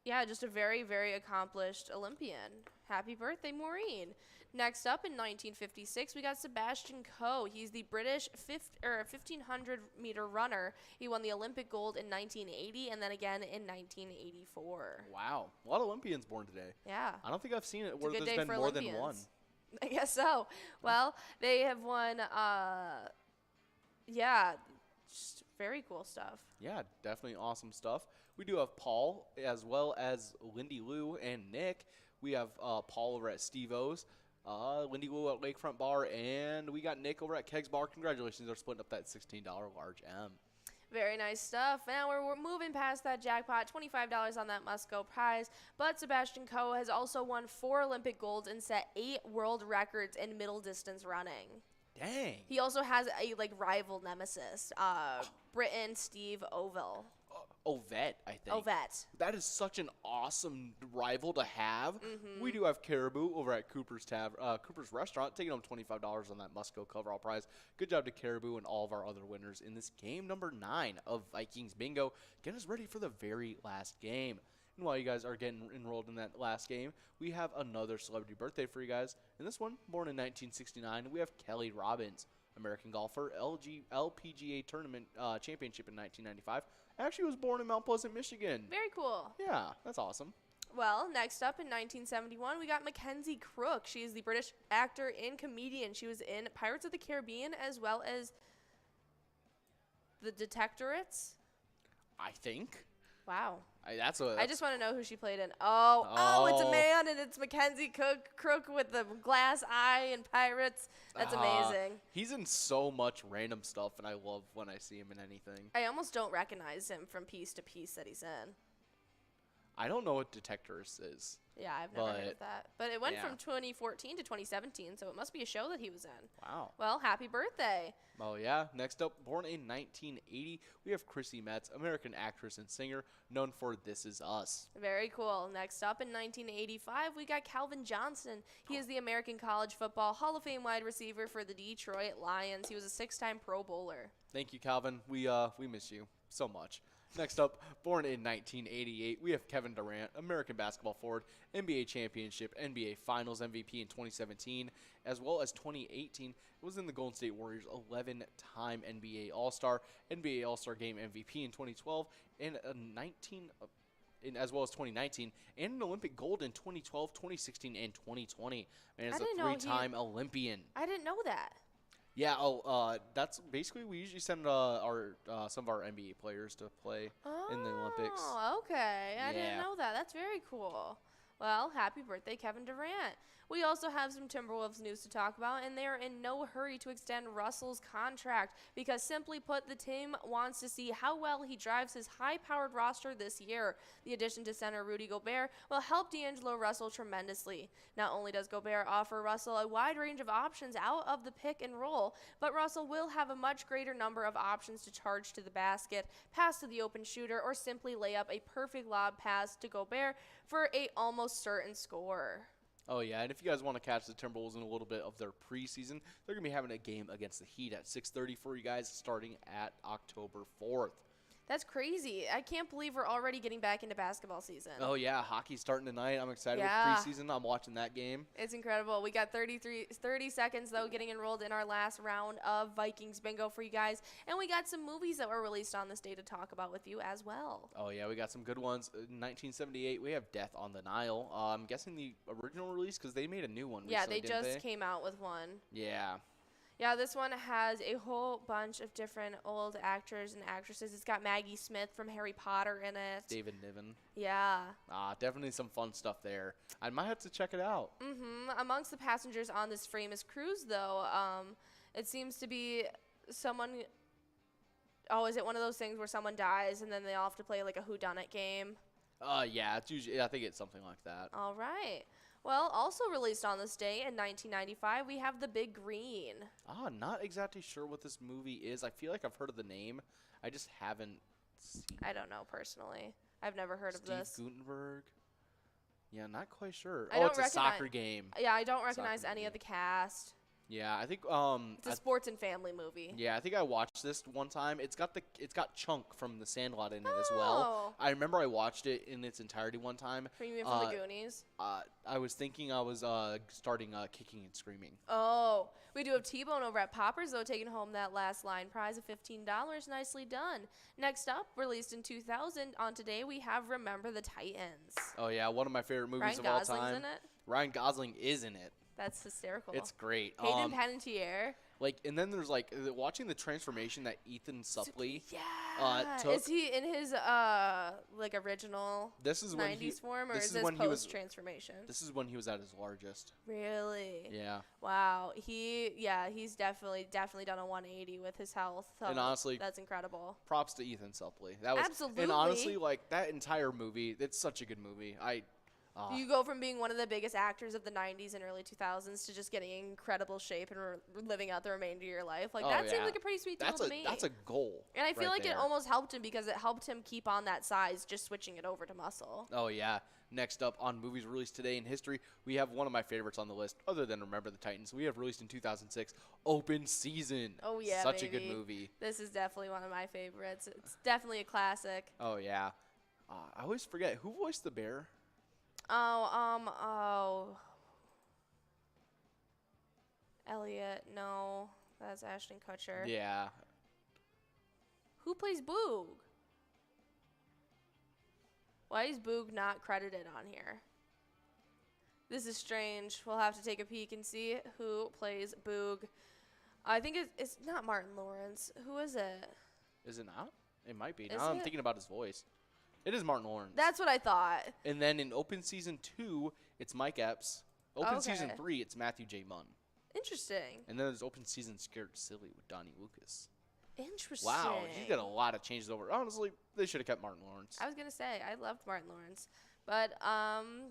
Yeah, just a very, very accomplished Olympian. Happy birthday, Maureen. Next up in 1956, we got Sebastian Coe. He's the British 1,500-meter runner. He won the Olympic gold in 1980 and then again in 1984.
Wow. A lot of Olympians born today.
Yeah.
I don't think I've seen it
It's
where
a good
there's
day
been
for
more
Olympians.
than one.
I guess so. Well, they have won, yeah, just very cool stuff.
Yeah, definitely awesome stuff. We do have Paul as well as Lindy Lou and Nick. We have Paul over at Steve-O's, Lindy Lou at Lakefront Bar, and we got Nick over at Kegs Bar. Congratulations, they're splitting up that $16 large M.
Very nice stuff. Now we're moving past that jackpot, $25 on that must-go prize. But Sebastian Coe has also won 4 Olympic golds and set 8 world records in middle distance running.
Dang.
He also has a rival nemesis, Britain Steve Ovell.
Ovette, I think.
Ovette.
That is such an awesome rival to have.
Mhm.
We do have Caribou over at Cooper's Restaurant, taking home $25 on that must-go coverall prize. Good job to Caribou and all of our other winners in this game number 9 of Vikings Bingo. Get us ready for the very last game. And while you guys are getting enrolled in that last game, we have another celebrity birthday for you guys. In this one, born in 1969, we have Kelly Robbins, American golfer, LPGA Tournament Championship in 1995. Actually was born in Mount Pleasant, Michigan.
Very cool.
Yeah, that's awesome.
Well, next up in 1971, we got Mackenzie Crook. She is the British actor and comedian. She was in Pirates of the Caribbean as well as The Detectorates.
I think.
Wow.
I
just want to know who she played in. Oh, it's a man, and it's Mackenzie Crook with the glass eye and Pirates. That's amazing.
He's in so much random stuff, and I love when I see him in anything.
I almost don't recognize him from piece to piece that he's in.
I don't know what Detectors is.
Yeah, I've never heard of that. But it went
yeah.
from 2014 to 2017, so it must be a show that he was in.
Wow.
Well, happy birthday.
Oh, yeah. Next up, born in 1980, we have Chrissy Metz, American actress and singer, known for This Is Us.
Very cool. Next up in 1985, we got Calvin Johnson. He is the American College Football Hall of Fame wide receiver for the Detroit Lions. He was a 6-time Pro Bowler.
Thank you, Calvin. We miss you so much. Next up, born in 1988, we have Kevin Durant, American basketball forward, NBA championship, NBA Finals MVP in 2017, as well as 2018. It was in the Golden State Warriors 11-time NBA All-Star, NBA All-Star Game MVP in 2012, and as well as 2019, and an Olympic gold in 2012, 2016, and 2020. Man, it's a 3-time Olympian.
I didn't know that.
Yeah, that's basically we usually send some of our NBA players to play in the Olympics.
Oh, okay. I didn't know that. That's very cool. Well, happy birthday, Kevin Durant. We also have some Timberwolves news to talk about, and they are in no hurry to extend Russell's contract because, simply put, the team wants to see how well he drives his high-powered roster this year. The addition to center Rudy Gobert will help D'Angelo Russell tremendously. Not only does Gobert offer Russell a wide range of options out of the pick and roll, but Russell will have a much greater number of options to charge to the basket, pass to the open shooter, or simply lay up a perfect lob pass to Gobert for a almost certain score.
Oh, yeah, and if you guys want to catch the Timberwolves in a little bit of their preseason, they're going to be having a game against the Heat at 6:30 for you guys starting at October 4th.
That's crazy. I can't believe we're already getting back into basketball season.
Oh, yeah, hockey's starting tonight. I'm excited with preseason. I'm watching that game.
It's incredible. We got 30 seconds, though, getting enrolled in our last round of Vikings Bingo for you guys. And we got some movies that were released on this day to talk about with you as well.
Oh, yeah, we got some good ones. In 1978, we have Death on the Nile. I'm guessing the original release because they made a new one recently,
they just came out with one.
Yeah.
Yeah, this one has a whole bunch of different old actors and actresses. It's got Maggie Smith from Harry Potter in it.
David Niven.
Yeah.
Definitely some fun stuff there. I might have to check it out.
Amongst the passengers on this famous cruise, though, it seems to be someone... Oh, is it one of those things where someone dies and then they all have to play like a whodunit game?
Yeah, it's usually, I think it's something like that.
All right. Well, also released on this day in 1995, we have The Big Green.
Not exactly sure what this movie is. I feel like I've heard of the name. I just haven't seen it.
I don't know personally. I've never heard of this.
Steve Guttenberg? Yeah, not quite sure.
It's a
soccer game.
Yeah, I don't recognize any of the cast.
Yeah, I think
It's a sports and family movie.
yeah, I think I watched this one time. It's got Chunk from The Sandlot in it as well. I remember I watched it in its entirety one time.
From the Goonies?
I was thinking I was starting Kicking and Screaming.
Oh, we do have T-Bone over at Poppers, though, taking home that last line prize of $15. Nicely done. Next up, released in 2000, on today, we have Remember the Titans.
Oh, yeah, one of my favorite movies
Ryan
of all
Gosling's
time.
in it?
Ryan Gosling is in it.
That's hysterical.
It's great.
Hayden Panettiere.
And then there's watching the transformation that Ethan Suplee
took. Is he in his original
this is
90s form, or is this post transformation?
This is when he was at his largest.
Really?
Yeah.
Wow. He's definitely done a 180 with his health.
And honestly,
that's incredible.
Props to Ethan Suplee. That was
absolutely.
And honestly, that entire movie, it's such a good movie.
You go from being one of the biggest actors of the 90s and early 2000s to just getting in incredible shape and living out the remainder of your life. That seems like a pretty sweet deal to me.
That's a goal.
And I feel like it almost helped him because it helped him keep on that size, just switching it over to muscle.
Oh, yeah. Next up on movies released today in history, we have one of my favorites on the list, other than Remember the Titans. We have released in 2006, Open Season.
Oh, yeah,
Such
baby.
a good movie.
This is definitely one of my favorites. It's definitely a classic.
Oh, yeah. I always forget. Who voiced the bear?
Elliot, no, that's Ashton Kutcher.
Yeah.
Who plays Boog? Why is Boog not credited on here? This is strange. We'll have to take a peek and see who plays Boog. I think it's not Martin Lawrence. Who is it?
Is it not? It might be. Now I'm thinking about his voice. It is Martin Lawrence.
That's what I thought.
And then in Open Season 2, it's Mike Epps. Open Season 3, it's Matthew J. Munn.
Interesting.
And then there's Open Season Scared Silly with Donnie Lucas.
Interesting.
Wow, he got a lot of changes over. Honestly, they should have kept Martin Lawrence.
I was going to say, I loved Martin Lawrence. But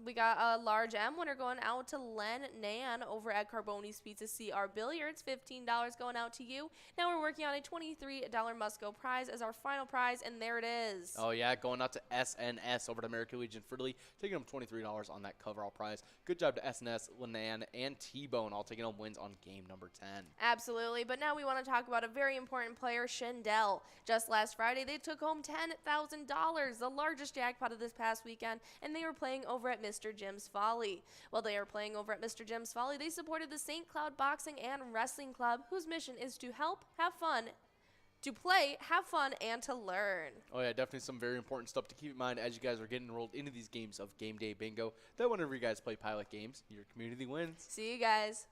we got a large M winner going out to Len Nan over at Carboni's Pizza CR Billiards. $15 going out to you. Now we're working on a $23 must-go prize as our final prize, and there it is.
Oh, yeah, going out to SNS over at American Legion Fridley, taking home $23 on that coverall prize. Good job to SNS, Lenan, and T-Bone, all taking home wins on game number 10.
Absolutely, but now we want to talk about a very important player, Shindell. Just last Friday, they took home $10,000, the largest jackpot of this past weekend, and they were playing over at Mr. Jim's Folly. While they are playing over at Mr. Jim's Folly, they supported the St. Cloud Boxing and Wrestling Club, whose mission is to help, have fun, to play, have fun, and to learn.
Oh, yeah, definitely some very important stuff to keep in mind as you guys are getting enrolled into these games of Game Day Bingo. That whenever you guys play pilot games, your community wins.
See you guys.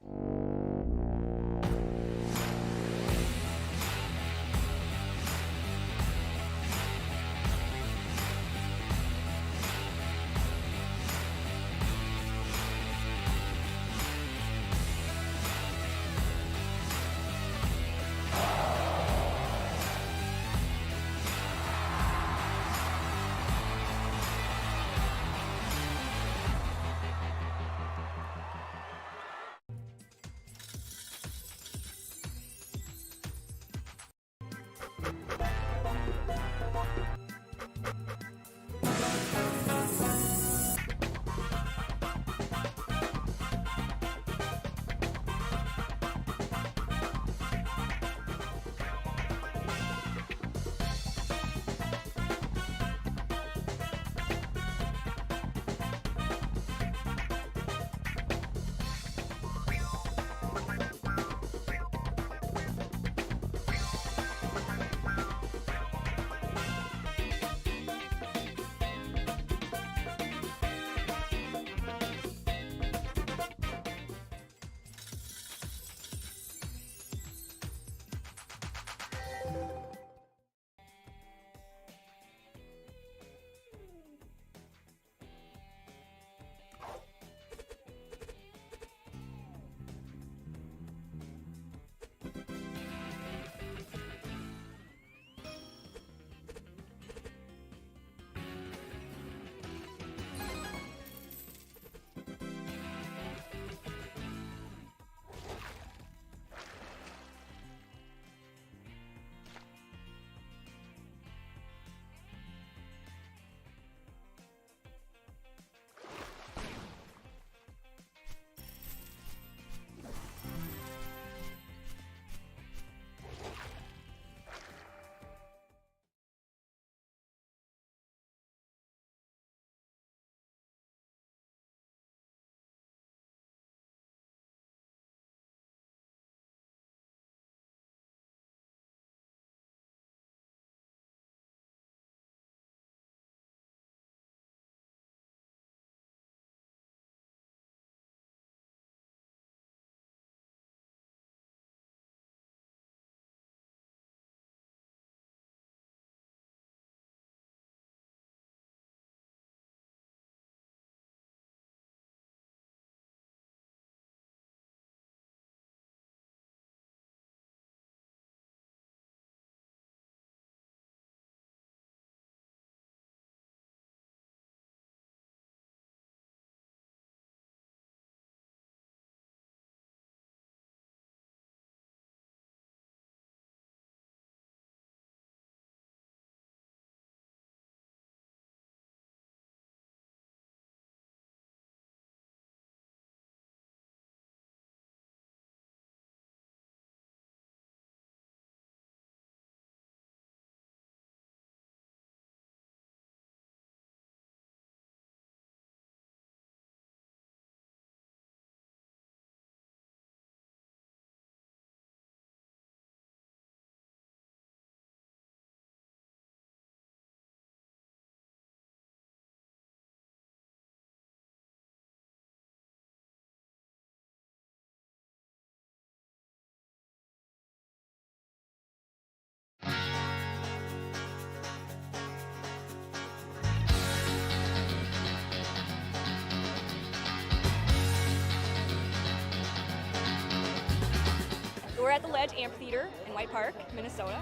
at the Ledge Amphitheater in White Park, Minnesota.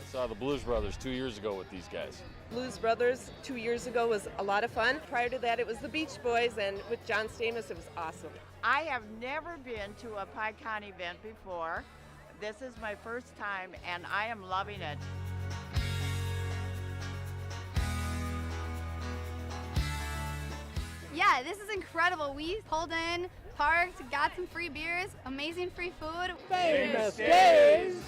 I saw the Blues Brothers 2 years ago with these guys.
Blues Brothers 2 years ago was a lot of fun. Prior to that, it was the Beach Boys, and with John Stamos, it was awesome.
I have never been to a PyCon event before. This is my first time, and I am loving it.
Yeah, this is incredible. We pulled in, parked, got some free beers, amazing free food.
Famous days.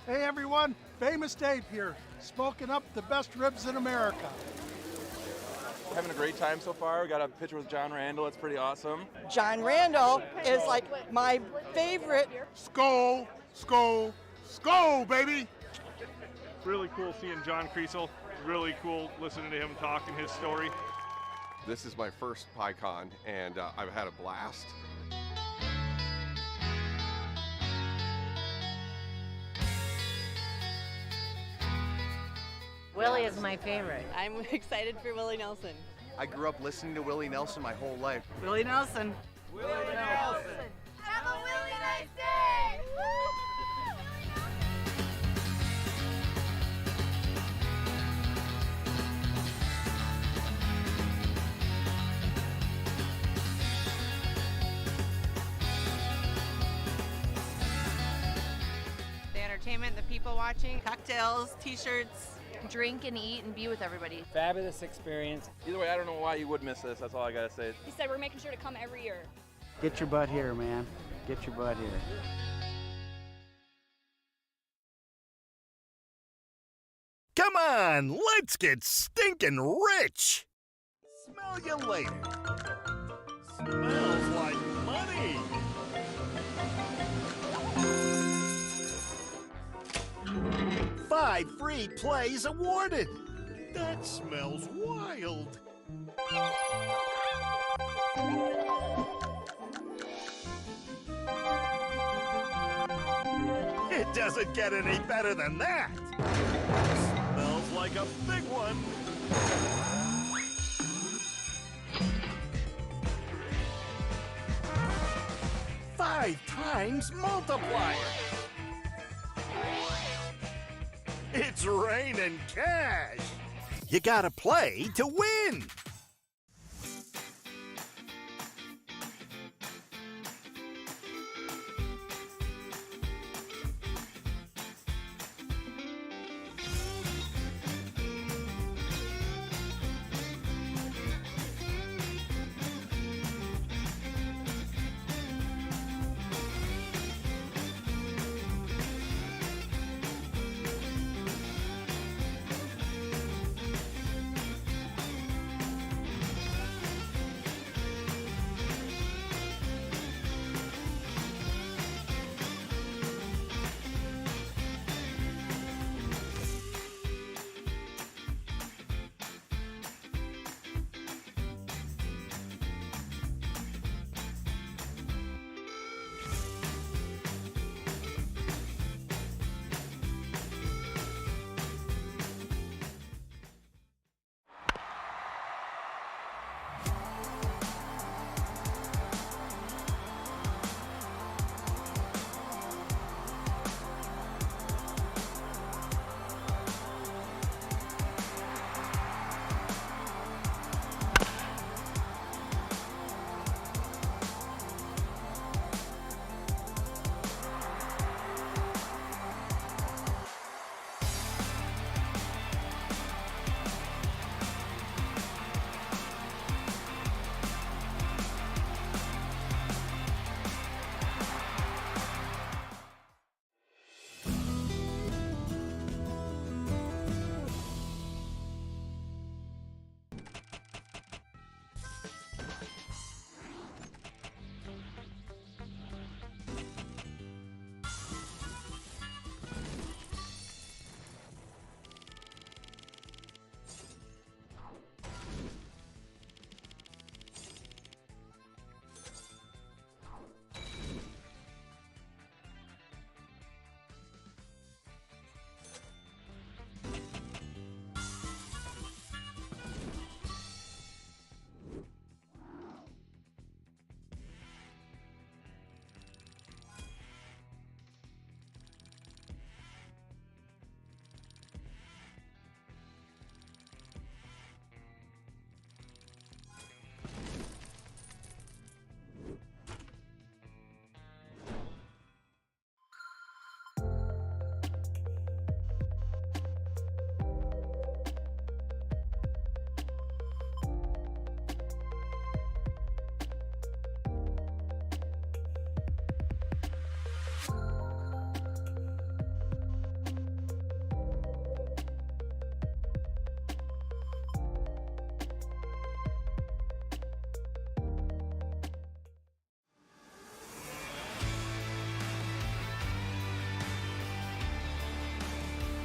Hey everyone, Famous Dave here, smoking up the best ribs in America.
Having a great time so far. We got a picture with John Randall. It's pretty awesome.
John Randall is like my favorite.
Skull, skull, skull, baby!
Really cool seeing John Creasel. Really cool listening to him talk and his story.
This is my first PyCon, and I've had a blast.
Willie is my favorite.
I'm excited for Willie Nelson.
I grew up listening to Willie Nelson my whole life.
Willie Nelson.
Willie Nelson.
Have a really nice day!
The entertainment, the people watching, cocktails, t-shirts, drink and eat and be with everybody.
Fabulous experience.
Either way, I don't know why you would miss this. That's all I gotta say.
He said we're making sure to come every year.
Get your butt here, man. Get your butt here.
Come on, let's get stinking rich! Smell you later. Smells like money! Five free plays awarded! That smells wild! It doesn't get any better than that! Smells like a big one! Five times multiplier! It's raining cash! You gotta play to win!